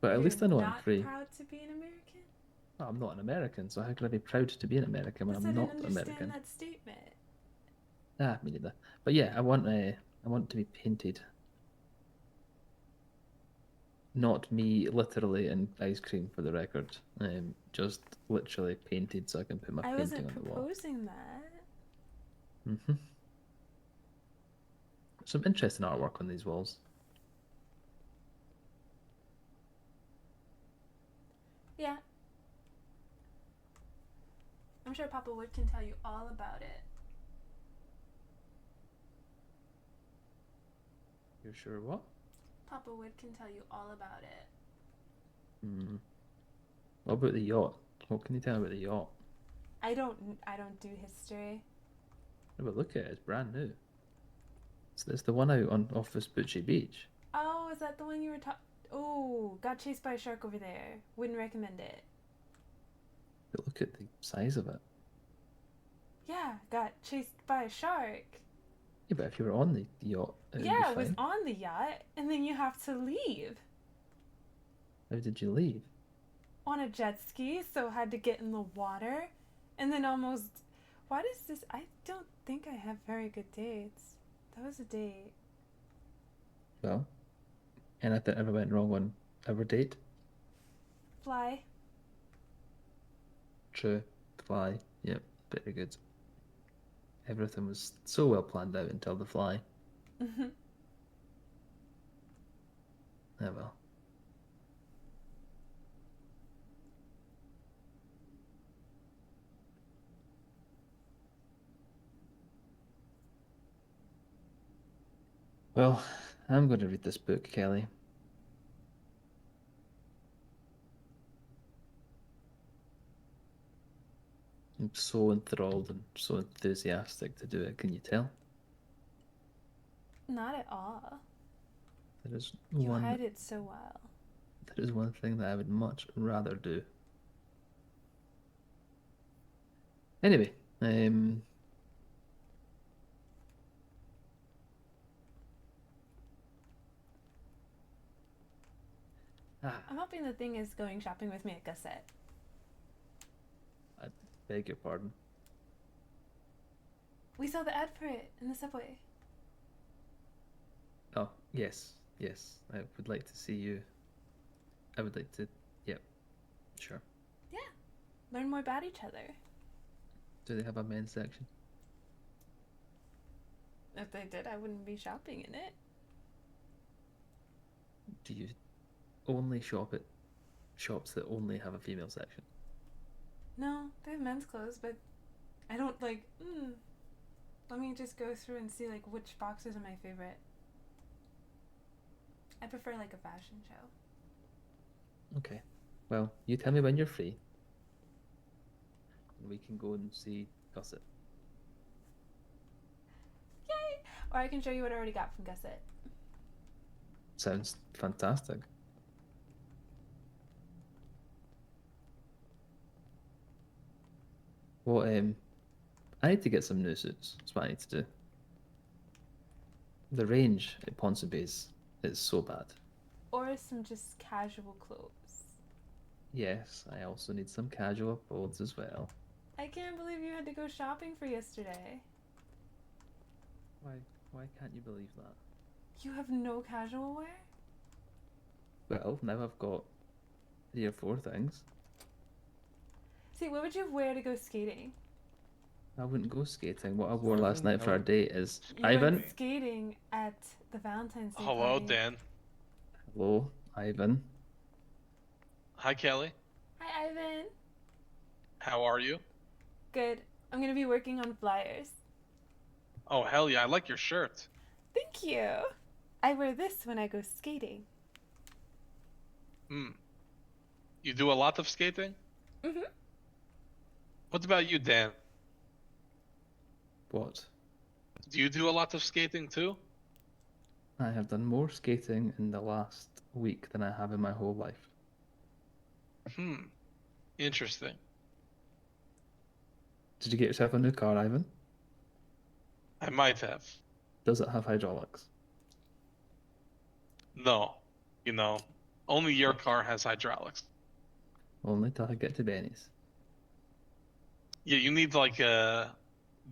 But at You're least I know I'm not free. proud to be an American? Well, I'm not an American, so how can I be proud to be an American when Yes, I'm I not didn't understand American? that statement. Ah, me neither. But yeah, I want to be painted. Not me literally in ice cream for the record. Just literally painted so I can put my I painting wasn't on the wall. proposing that. Mm-hmm. Some interesting artwork on these walls. Yeah. I'm sure Papa Wood can tell you all about it. You're sure what? Papa Wood can tell you all about it. Hmm. What about the yacht? What can you tell me about the yacht? I don't do history. Oh, but look at it, it's brand new. So it's the one out on off Vespucci Beach. Oh, is that the one you were talking? Oh, got chased by a shark over there. Wouldn't recommend it. But look at the size of it. Yeah, got chased by a shark. Yeah, but if you were on the yacht, it would Yeah, be it was fine. on the yacht, and then you have to leave How did you leave? on a jet ski, so had to get in the water, and then almost. Why does this? I don't think I have very good dates. That was a date. Well, anything ever went wrong on our date? Fly. True. Fly. Yep, very good. Everything was so well planned out until the fly. Mm-hmm. Ah well. Well, I'm going to read this book, Kelly. I'm so enthralled and so enthusiastic to do it, can you tell? Not at all. There is You one hide it so well. there is one thing that I would much rather do. Anyway, I'm hoping the thing is going shopping with me at Gusset. I beg your pardon. We saw the ad for it in the subway. Oh, yes, yes. I would like to see you. I would like to, yep, sure. Yeah. Learn more about each other. Do they have a men's section? If they did, I wouldn't be shopping in it. Do you only shop at shops that only have a female section? No, they have men's clothes, but I don't like, let me just go through and see like which boxes are my favorite. I prefer like a fashion show. Okay. Well, you tell me when you're free. And we can go and see Gusset. Yay! Or I can show you what I already got from Gusset. Sounds fantastic. Well, I need to get some new suits. That's what I need to do. The range at Ponsonby's is so bad. Or some just casual clothes. Yes, I also need some casual clothes as well. I can't believe you had to go shopping for yesterday. Why can't you believe that? You have no casual wear? Well, now I've got 3 or 4 things. See, what would you wear to go skating? I wouldn't go skating. What I wore last Frozen night for our Kelly. date is You went Ivan. skating at the Valentine's Day Hello, party. Dan. Hello, Ivan. Hi, Kelly. Hi, Ivan. How are you? Good. I'm gonna be working on flyers. Oh, hell yeah. I like your shirt. Thank you. I wear this when I go skating. Hmm. You do a lot of skating? Mhm. What about you, Dan? What? Do you do a lot of skating too? I have done more skating in the last week than I have in my whole life. Hmm. Interesting. Did you get yourself a new car, Ivan? I might have. Does it have hydraulics? No. You know, only your car has hydraulics. Only till I get to Benny's. Yeah, you need like a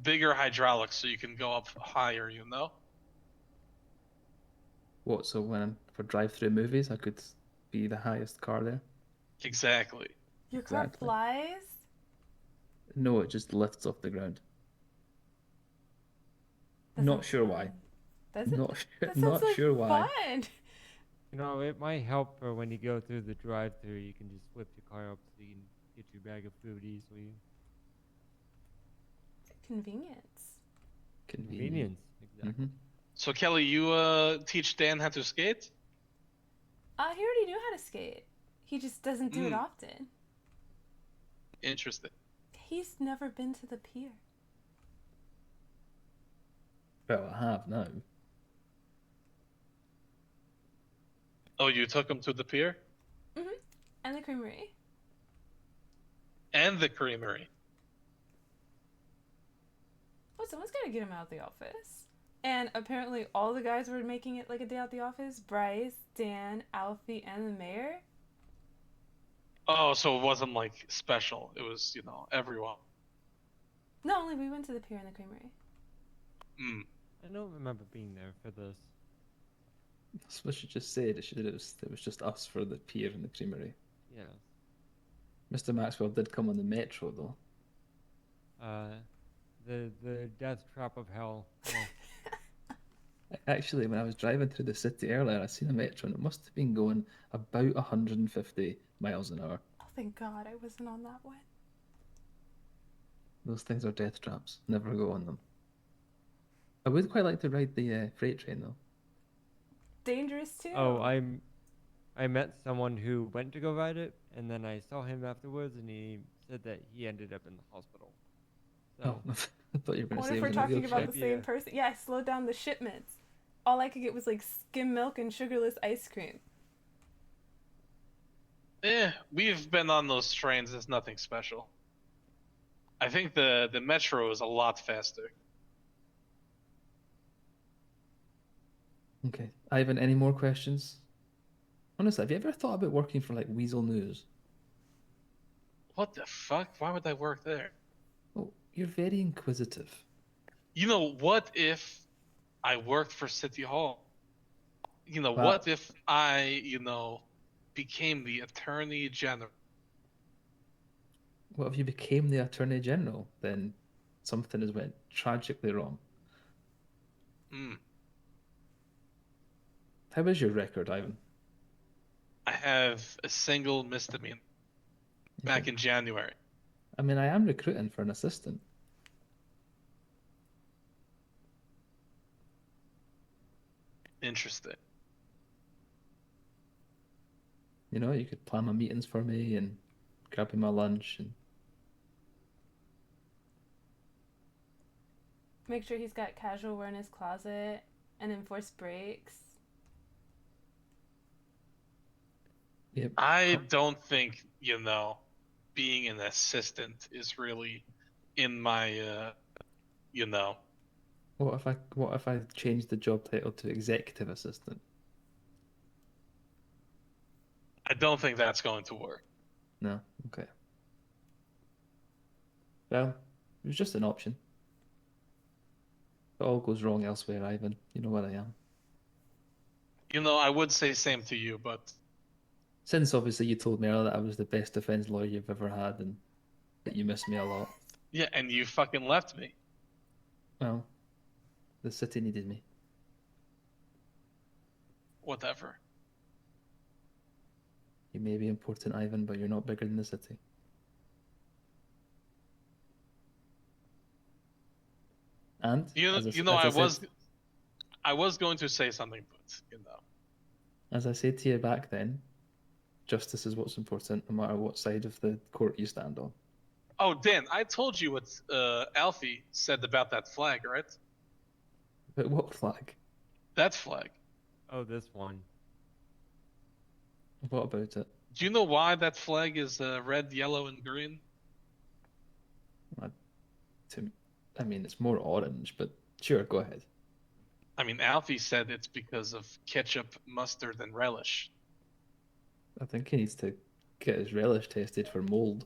bigger hydraulics so you can go up higher, you know? What, so when for drive-through movies, I could be the highest car there? Exactly. Your car Exactly. flies? No, it just lifts off the ground. That Not sounds sure why. fun. Does it? Not sure, That sounds not like sure why. fun. You know, it might help for when you go through the drive-through. You can just flip your car up so you can get your bag of food easily. Convenience. Convenient. Exactly. So, Kelly, you teach Dan how to skate? He already knew how to skate. He just doesn't do it Mm. often. Interesting. He's never been to the pier. Well, I have now. Oh, you took him to the pier? And the creamery. And the creamery. Oh, someone's gotta get him out of the office. And apparently all the guys were making it like a day out the office. Bryce, Dan, Alfie, and the mayor. Oh, so it wasn't like special. It was, everyone. No, only we went to the pier and the creamery. Mm. I don't remember being there for this. That's what she just said. It was just us for the pier and the creamery. Yeah. Mr. Maxwell did come on the metro, though. The death trap of hell. Yeah. Actually, when I was driving through the city earlier, I seen a metro and it must have been going about 150 miles an hour. Oh, thank God I wasn't on that one. Those things are death traps. Never go on them. I would quite like to ride the freight train, though. Dangerous too. Oh, I met someone who went to go ride it, and then I saw him afterwards, and he said that he ended up in the hospital. So, Oh, I thought you were I going to wonder say if it we're was in a talking about wheelchair. the same Yeah. person. Yeah, I slowed down the shipments. All I could get was like skim milk and sugarless ice cream. We've been on those trains. It's nothing special. I think the metro is a lot faster. Okay. Ivan, any more questions? Honestly, have you ever thought about working for like Weasel News? What the fuck? Why would I work there? Oh, you're very inquisitive. What if I worked for City Hall? Wow. What if I, became the Attorney General? What if you became the Attorney General? Then something has went tragically wrong. Hmm. How is your record, Ivan? I have a single misdemeanor back in January. I mean, I am recruiting for an assistant. Interesting. You could plan my meetings for me and grab me my lunch and Make sure he's got casual wear in his closet and enforce breaks. yep. I don't think, being an assistant is really in my, What if I change the job title to executive assistant? I don't think that's going to work. No? Okay. Well, it was just an option. If it all goes wrong elsewhere, Ivan, you know where I am. You know, I would say same to you, but Since obviously you told me earlier that I was the best defense lawyer you've ever had and that you miss me a lot. yeah, and you fucking left me. Well, the city needed me. Whatever. You may be important, Ivan, but you're not bigger than the city. And as I, You s- know, as I said, I was going to say something, but you know. as I said to you back then, justice is what's important, no matter what side of the court you stand on. Oh, Dan, I told you what Alfie said about that flag, right? But what flag? That flag. Oh, this one. What about it? Do you know why that flag is red, yellow, and green? I mean, it's more orange, but sure, go ahead. I mean, Alfie said it's because of ketchup, mustard, and relish. I think he needs to get his relish tested for mold.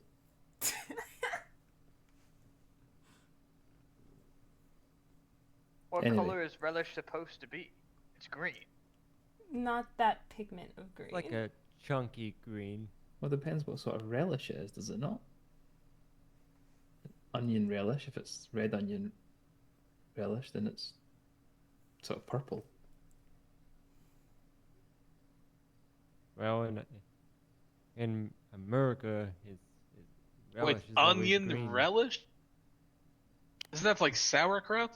What Anyway. color is relish supposed to be? It's green. Not that pigment of green. It's like a chunky green. Well, it depends what sort of relish it is, does it not? Onion relish, if it's red onion relish, then it's sort of purple. Well, in America, his relish Wait, is always onion green. relish? Isn't that like sauerkraut?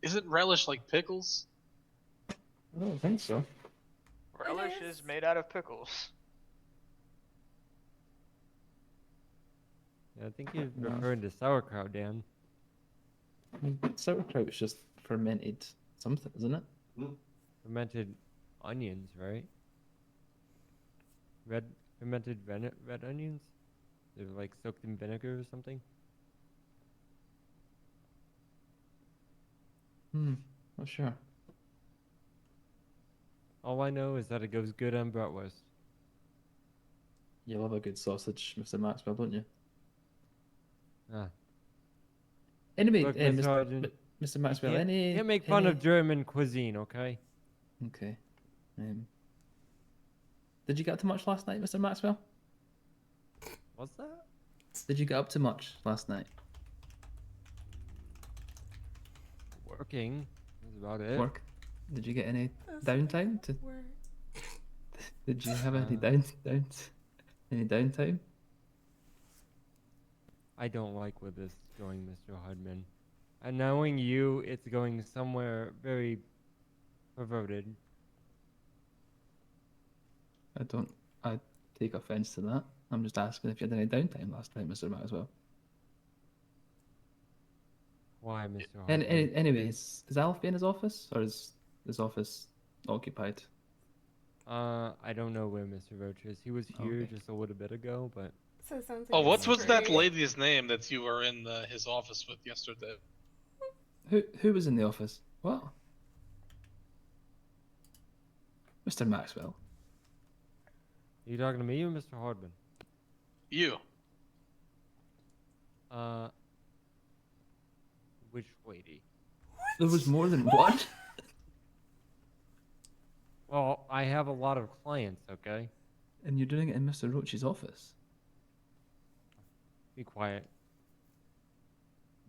Isn't relish like pickles? I don't think so. Relish is. is made out of pickles. Yeah, I think he's No. referring to sauerkraut, Dan. I mean, sauerkraut is just fermented something, isn't it? Fermented onions, right? Fermented red onions? They're like soaked in vinegar or something? Not sure. All I know is that it goes good on bratwurst. You love a good sausage, Mr. Maxwell, don't you? Ah. Anyway, Look, Mr. Mr. Hodgson, Mr. Maxwell, Can't make fun of German cuisine, okay? Okay. Did you get up to much last night, Mr. Maxwell? What's that? Did you get up to much last night? Working. That's about it. Work? Did you get any That's downtime? Word. Did you have any any downtime? I don't like where this is going, Mr. Hudman. And knowing you, it's going somewhere very perverted. I take offense to that. I'm just asking if you had any downtime last night, Mr. Maxwell. Why, Mr. Hudman? Anyways, is Alfie in his office, or is his office occupied? I don't know where Mr. Roach is. He was here Okay. just a little bit ago, but So it sounds like Oh, it's what was that free. lady's name that you were in his office with yesterday? Who was in the office? What? Mr. Maxwell. are you talking to me or Mr. Hardman? You. Which lady? There was more than one. Well, I have a lot of clients, okay? And you're doing it in Mr. Roach's office. Be quiet.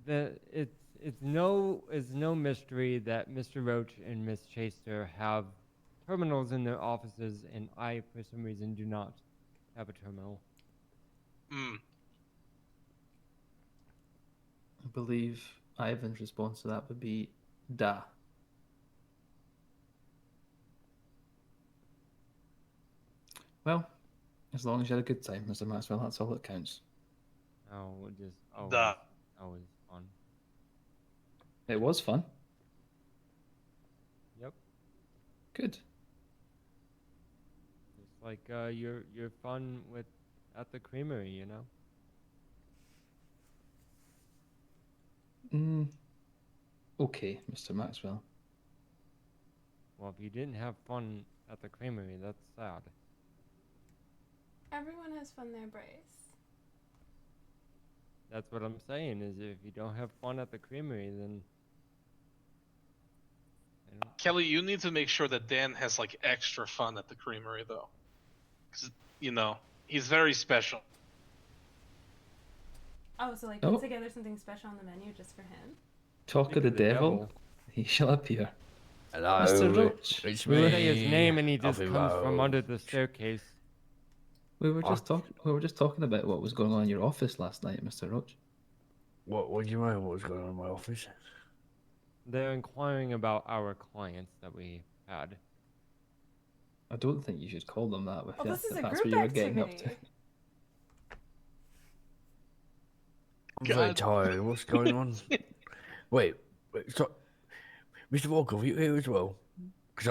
It's no mystery that Mr. Roach and Miss Chaster have terminals in their offices, and I, for some reason, do not have a terminal. Hmm. I believe Ivan's response to that would be da. Well, as long as you had a good time, Mr. Maxwell, that's all that counts. Oh, just always, Duh. always fun. It was fun. Yep. Good. Just like you're fun with at the creamery, you know. Okay, Mr. Maxwell. Well, if you didn't have fun at the creamery, that's sad. Everyone has fun there, Bryce. That's what I'm saying. Is if you don't have fun at the creamery, then Kelly, you need to make sure that Dan has like extra fun at the creamery, though, because he's very special. Oh, so like Oh. put together something special on the menu just for him. Talk Speak of the of the devil, devil. he shall appear. Hello, Mr. Roach. it's We me. say his name and he just Alfie comes from Roach. under the staircase. We were just talking about what was going on in your office last night, Mr. Roach. What do you mean? What was going on in my office? They're inquiring about our clients that we had. I don't think you should call them that. Oh, this is if a that's group what you were getting up to. activity. I'm very God. tired. What's going on? wait, stop. Mr. Volkov, you here as well? Because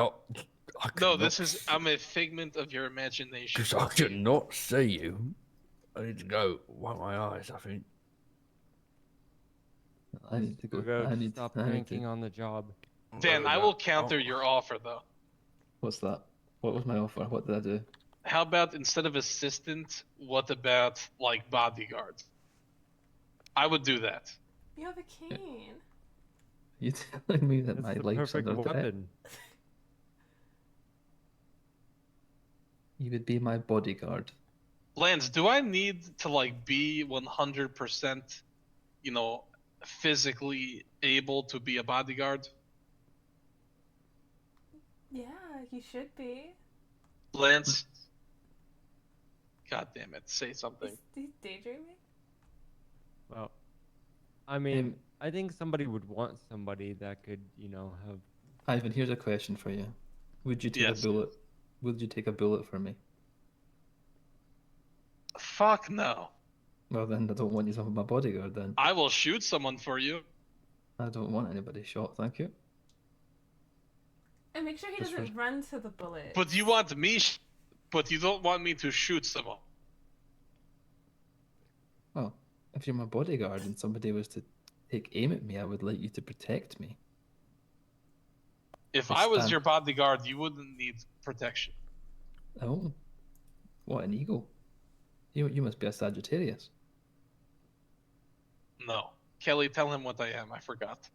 I could No, not this is I'm a figment of your imagination. Because I could not see you. I need to go wipe my eyes, I think. I need to go. Roach, I need stop to. drinking on the job. Dan, I will counter your offer though. What's that? What was my offer? What did I do? How about instead of assistant, what about like bodyguard? I would do that. You have a cane. You telling me that That's my the life's perfect under threat? weapon. You would be my bodyguard. Lance, do I need to like be 100%, physically able to be a bodyguard? Yeah, you should be. Lance? God damn it, say something. He's daydreaming. Well, I mean, I think somebody would want somebody that could, have. Ivan, here's a question for you. Would you take Yes. a bullet? Would you take a bullet for me? Fuck no. Well, then I don't want you to have my bodyguard. Then I will shoot someone for you. I don't want anybody shot. Thank you. And make sure he Just doesn't for- run to the bullet. But you want me, but you don't want me to shoot someone. Well, if you're my bodyguard and somebody was to take aim at me, I would like you to protect me. If I I was stand- your bodyguard, you wouldn't need protection. Oh, what an ego! You must be a Sagittarius. No. Kelly, tell him what I am. I forgot.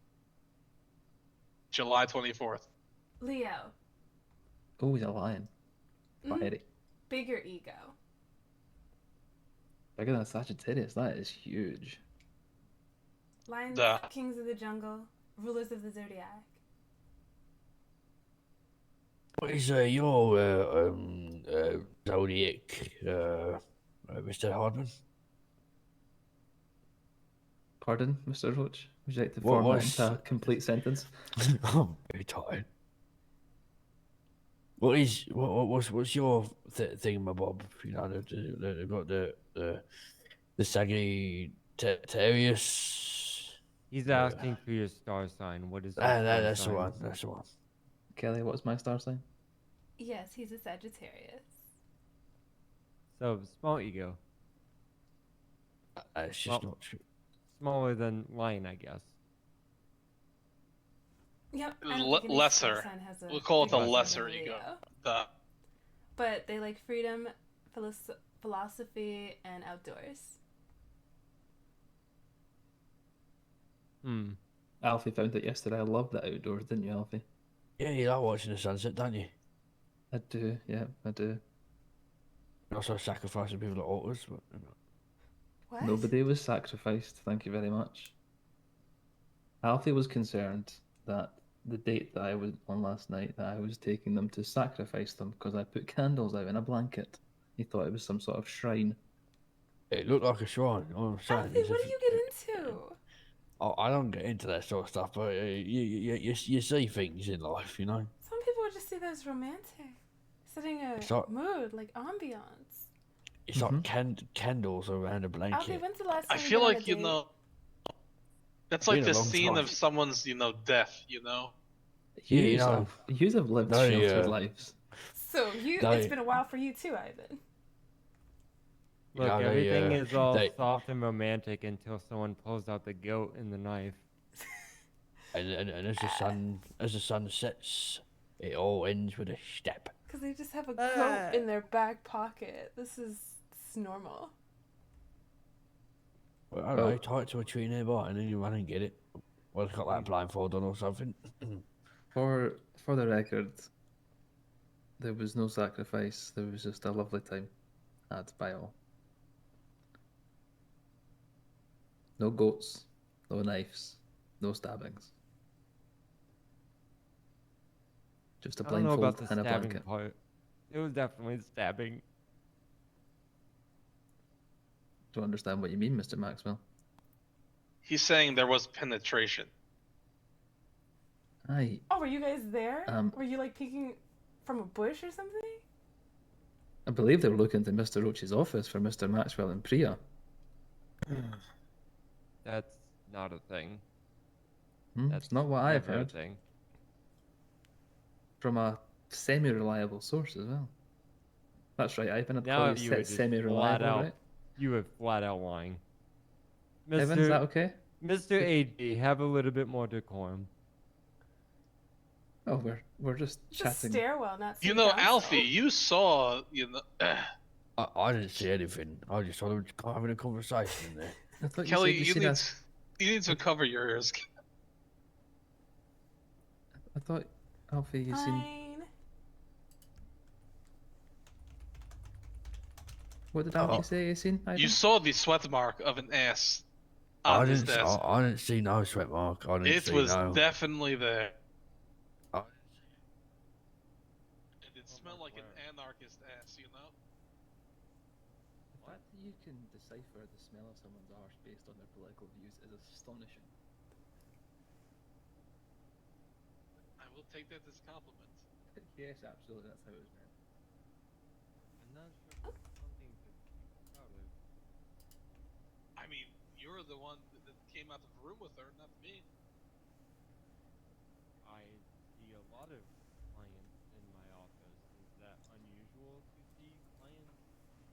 July 24th. Leo. Oh, he's a lion. Mhm. Fiery. Bigger ego. Bigger than a Sagittarius. That is huge. Lions, Duh. kings of the jungle, rulers of the zodiac. What is your zodiac, Mr. Hardman? Pardon, Mr. Roach? Would you like to What form that was- into a complete sentence? I'm very tired. What's your thingamabob? They've got the Sagittarius. He's Yeah. asking for your star sign. What is your That's the star one. sign? That's the one. Kelly, what's my star sign? Yes, he's a Sagittarius. So, small ego. It's just Well- not true. Smaller than lion, I guess. Yep. I don't Le- think any lesser. star sign has a We'll call it the bigger sign lesser than ego. Leo. The But they like freedom, philosophy, and outdoors. Alfie found it yesterday. I love the outdoors, didn't you, Alfie? Yeah, you like watching the sunset, don't you? I do, yeah, I do. And also sacrificing people at altars. But, What? Nobody was sacrificed, thank you very much. Alfie was concerned that the date that I was on last night, that I was taking them to sacrifice them because I put candles out in a blanket. He thought it was some sort of shrine. It looked like a shrine. All I'm saying Alfie, is what if- do you get into? I don't get into that sort of stuff, but you see things in life, you know. Some people would just see that as romantic. Setting a It's not- mood, like ambiance. It's like candles around a Alfie, blanket. when's the last I time feel you went on like a date? that's It's like been a the long scene time. of someone's death. Yeah, Yous you know. have lived No, sheltered yeah. lives. So it's They- been a while for you too, Ivan. You Look, know, everything is all they- soft and romantic until someone pulls out the goat and the knife. And as the sun sets, it all ends with a step. Because they just have a goat in their back pocket. This is normal. Well, I don't know, tie it to a tree nearby, and then you run and get it. Well, it's got that blindfold on or something. For For the record, there was no sacrifice. There was just a lovely time had by all. No goats, no knives, no stabbings. Just a I don't know about blindfold the and a stabbing blanket. part. It was definitely stabbing. Don't understand what you mean, Mr. Maxwell. He's saying there was penetration. Aye, Oh, were you guys there? Um, Were you like peeking from a bush or something? I believe they were looking into Mr. Roach's office for Mr. Maxwell and Priya. That's not a thing. That's That's not what I've never a heard thing. from a semi-reliable source as well. That's right, Ivan. I'd Now call you you were just flat semi-reliable, out. right? You were flat out lying. Evan, is that okay? Mr. AD, have a little bit more decorum. Oh, we're just It's a chatting. stairwell, not You city know, council. Alfie, you saw, you know, I didn't see anything. I just thought they were having a conversation in there. I thought Kelly, you you said need seen you need to cover your ears. I thought, Alfie, you seen. Fine. What did Alfie say you seen? Ivan? You saw the sweat mark of an ass I on his didn't. desk. I didn't see no sweat mark. I didn't It see was no. definitely there. I- And it smelled like an anarchist ass, you know? The fact that you can decipher the smell of someone's arse based on their political views is astonishing. I will take that as a compliment. Yes, absolutely, that's how it was meant. I'm not sure if it's something to be proud of. I mean, you're the one that came out of the room with her, not me. I see a lot of clients in my office. Is that unusual to see clients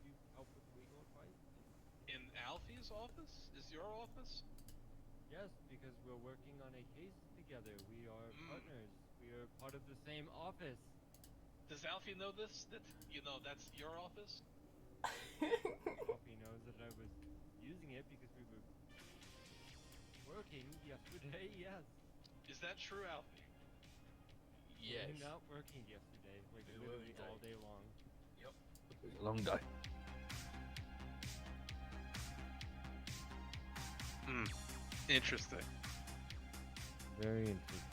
to help with legal advice? In Alfie's office? Is your office? Yes, because we're working on a case together. We are partners. We are part of the same office. Does Alfie know this? That, you know, that's your office? Alfie knows that I was using it because we were working yesterday. Yes. Is that true, Alfie? We were not working yesterday, like We were literally all day long. It was a long day. Interesting. Very interesting.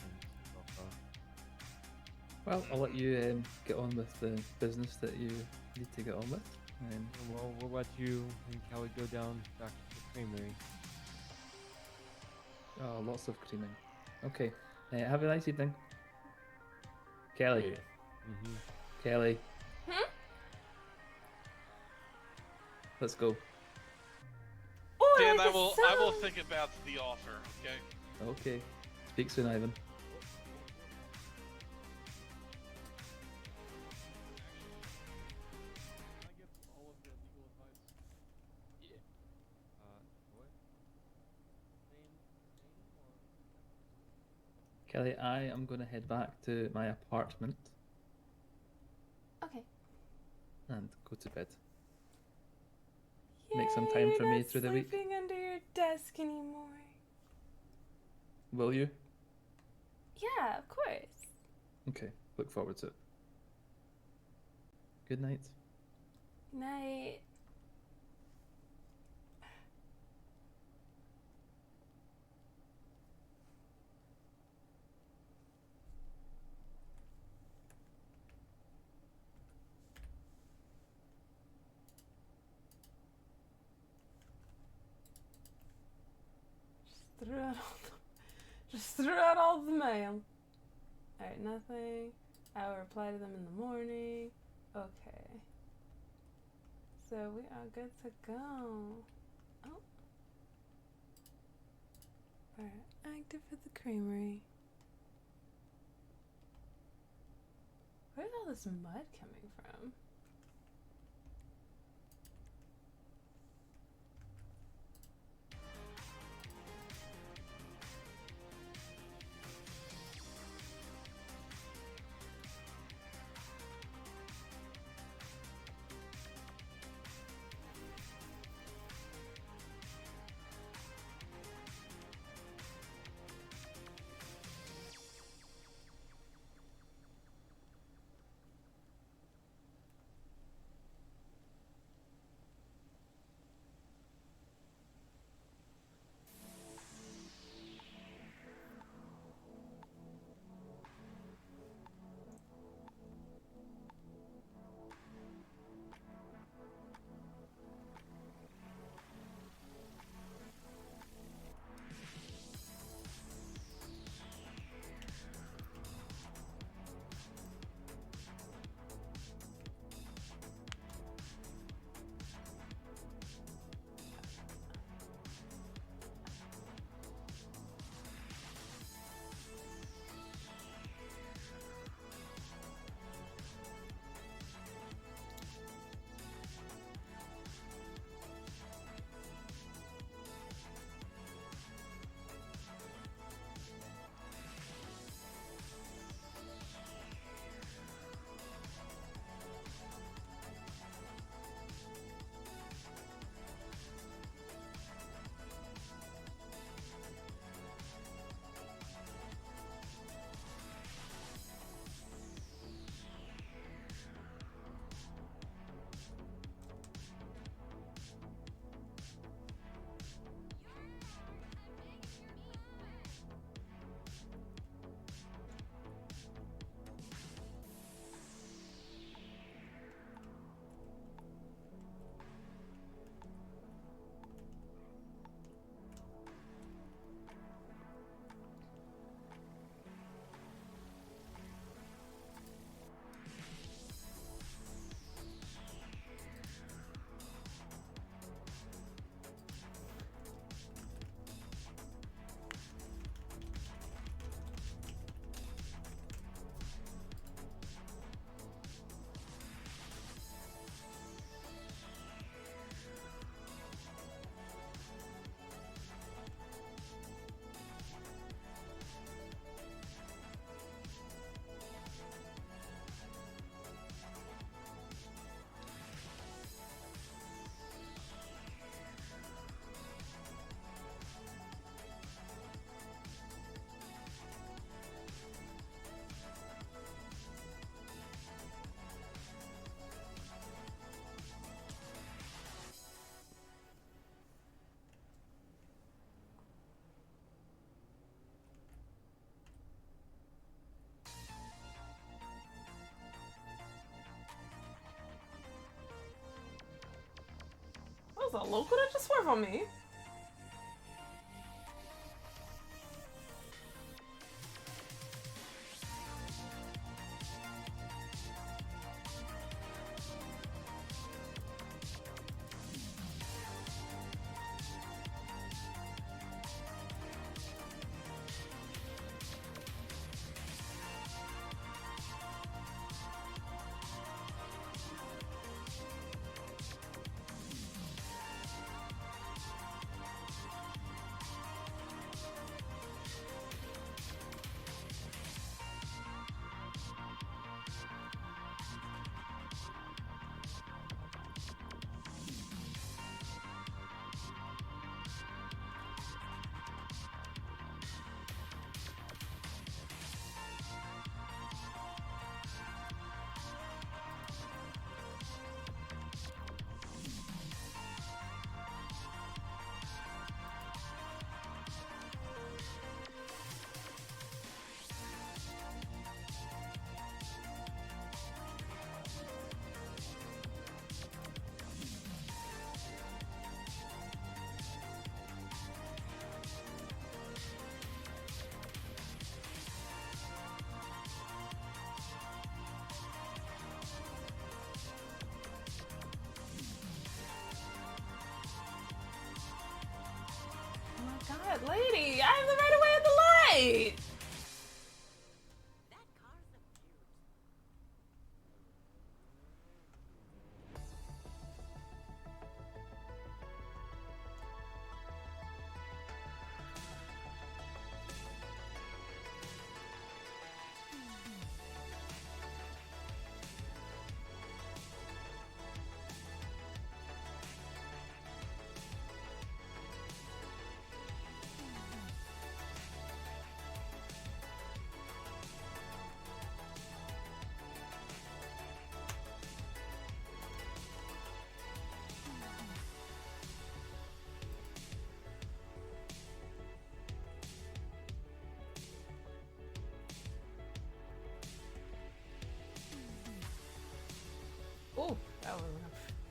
Well, I'll let you get on with the business that you need to get on with. Well, we'll let you and Kelly go down back to the creamery. Oh, lots of creaming. Okay, have a nice evening. Kelly. Yeah. Kelly. Let's go. Oh, Dan, like I a will song. think about the offer, okay? Okay. Speak soon, Ivan. Can I get all of the legal advice? What? Same or? Kelly, I am going to head back to my apartment Okay. and go to bed. Make some time Yay, for you're me not through the week. sleeping under your desk anymore. Will you? Yeah, of course. Okay, look forward to it. Good night. Night. Just threw out all the mail. Alright, nothing. I will reply to them in the morning. Okay. So we are good to go. Oh. We're active at the creamery. Where's all this mud coming from? was a local that just swerved on me. God, lady, I have the right of way at the light. Ooh, that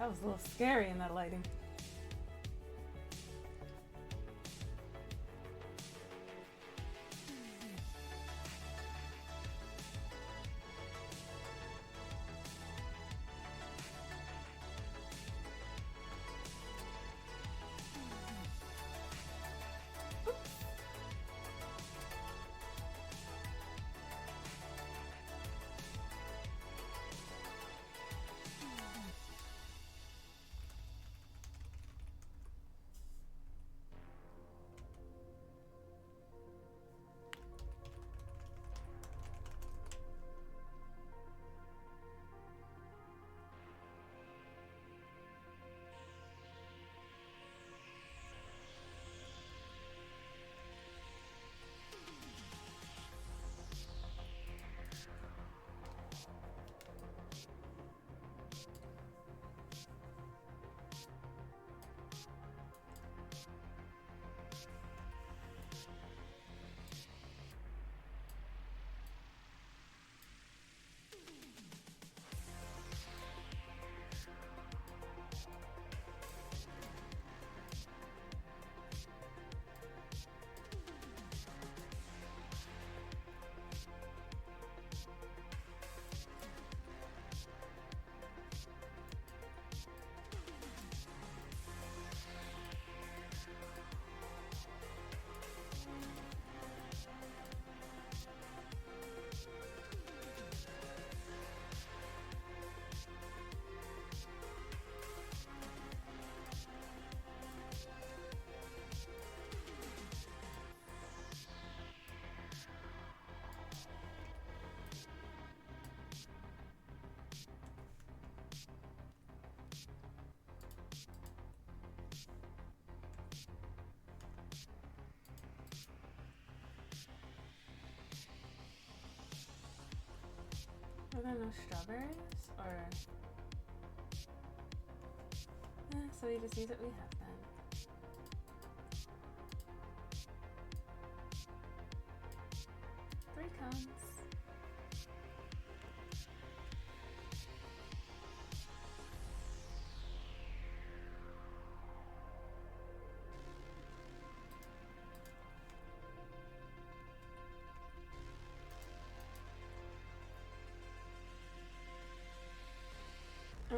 was a little scary in that lighting. Are there no strawberries? Or... so we just use what we have then. Three cones.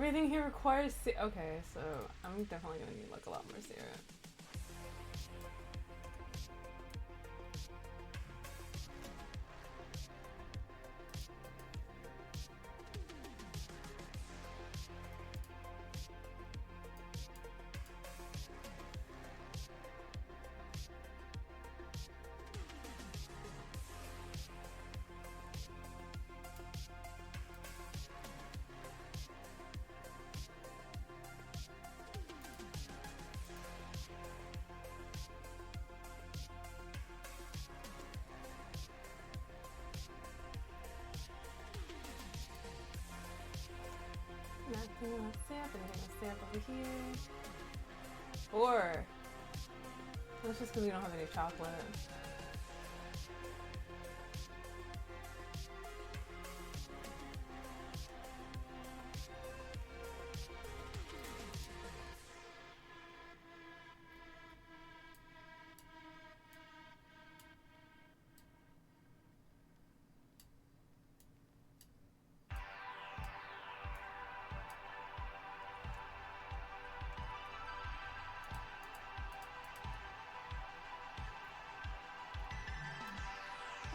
Everything here requires okay, so I'm definitely gonna need like a lot more syrup. Nothing else syrup, and then syrup over here. Or that's just because we don't have any chocolate.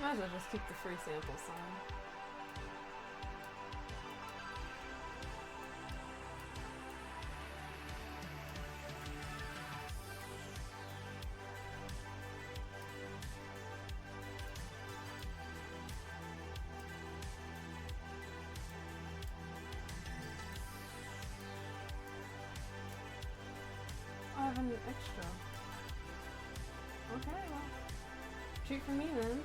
Might as well just keep the free sample sign. I have an extra. Okay, well, treat for me then.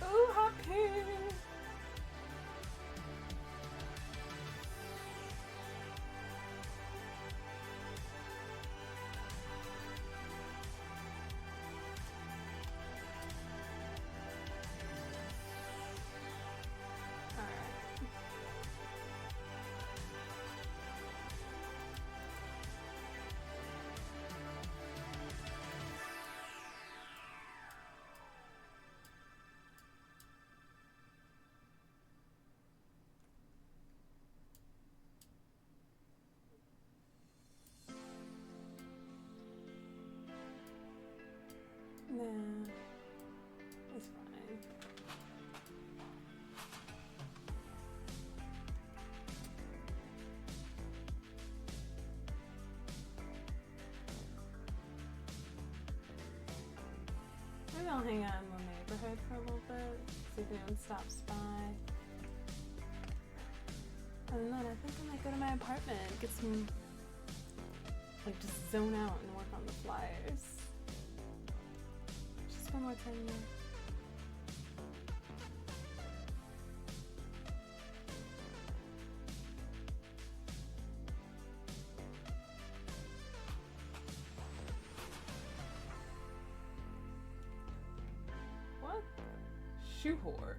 Ooh, hot pink! Nah, it's fine. Maybe I'll hang out in the neighborhood for a little bit, see if anyone stops by. And then I think I might go to my apartment, get some, like, just zone out and work on the flyers. Just spend more time there. What? Shoe whore.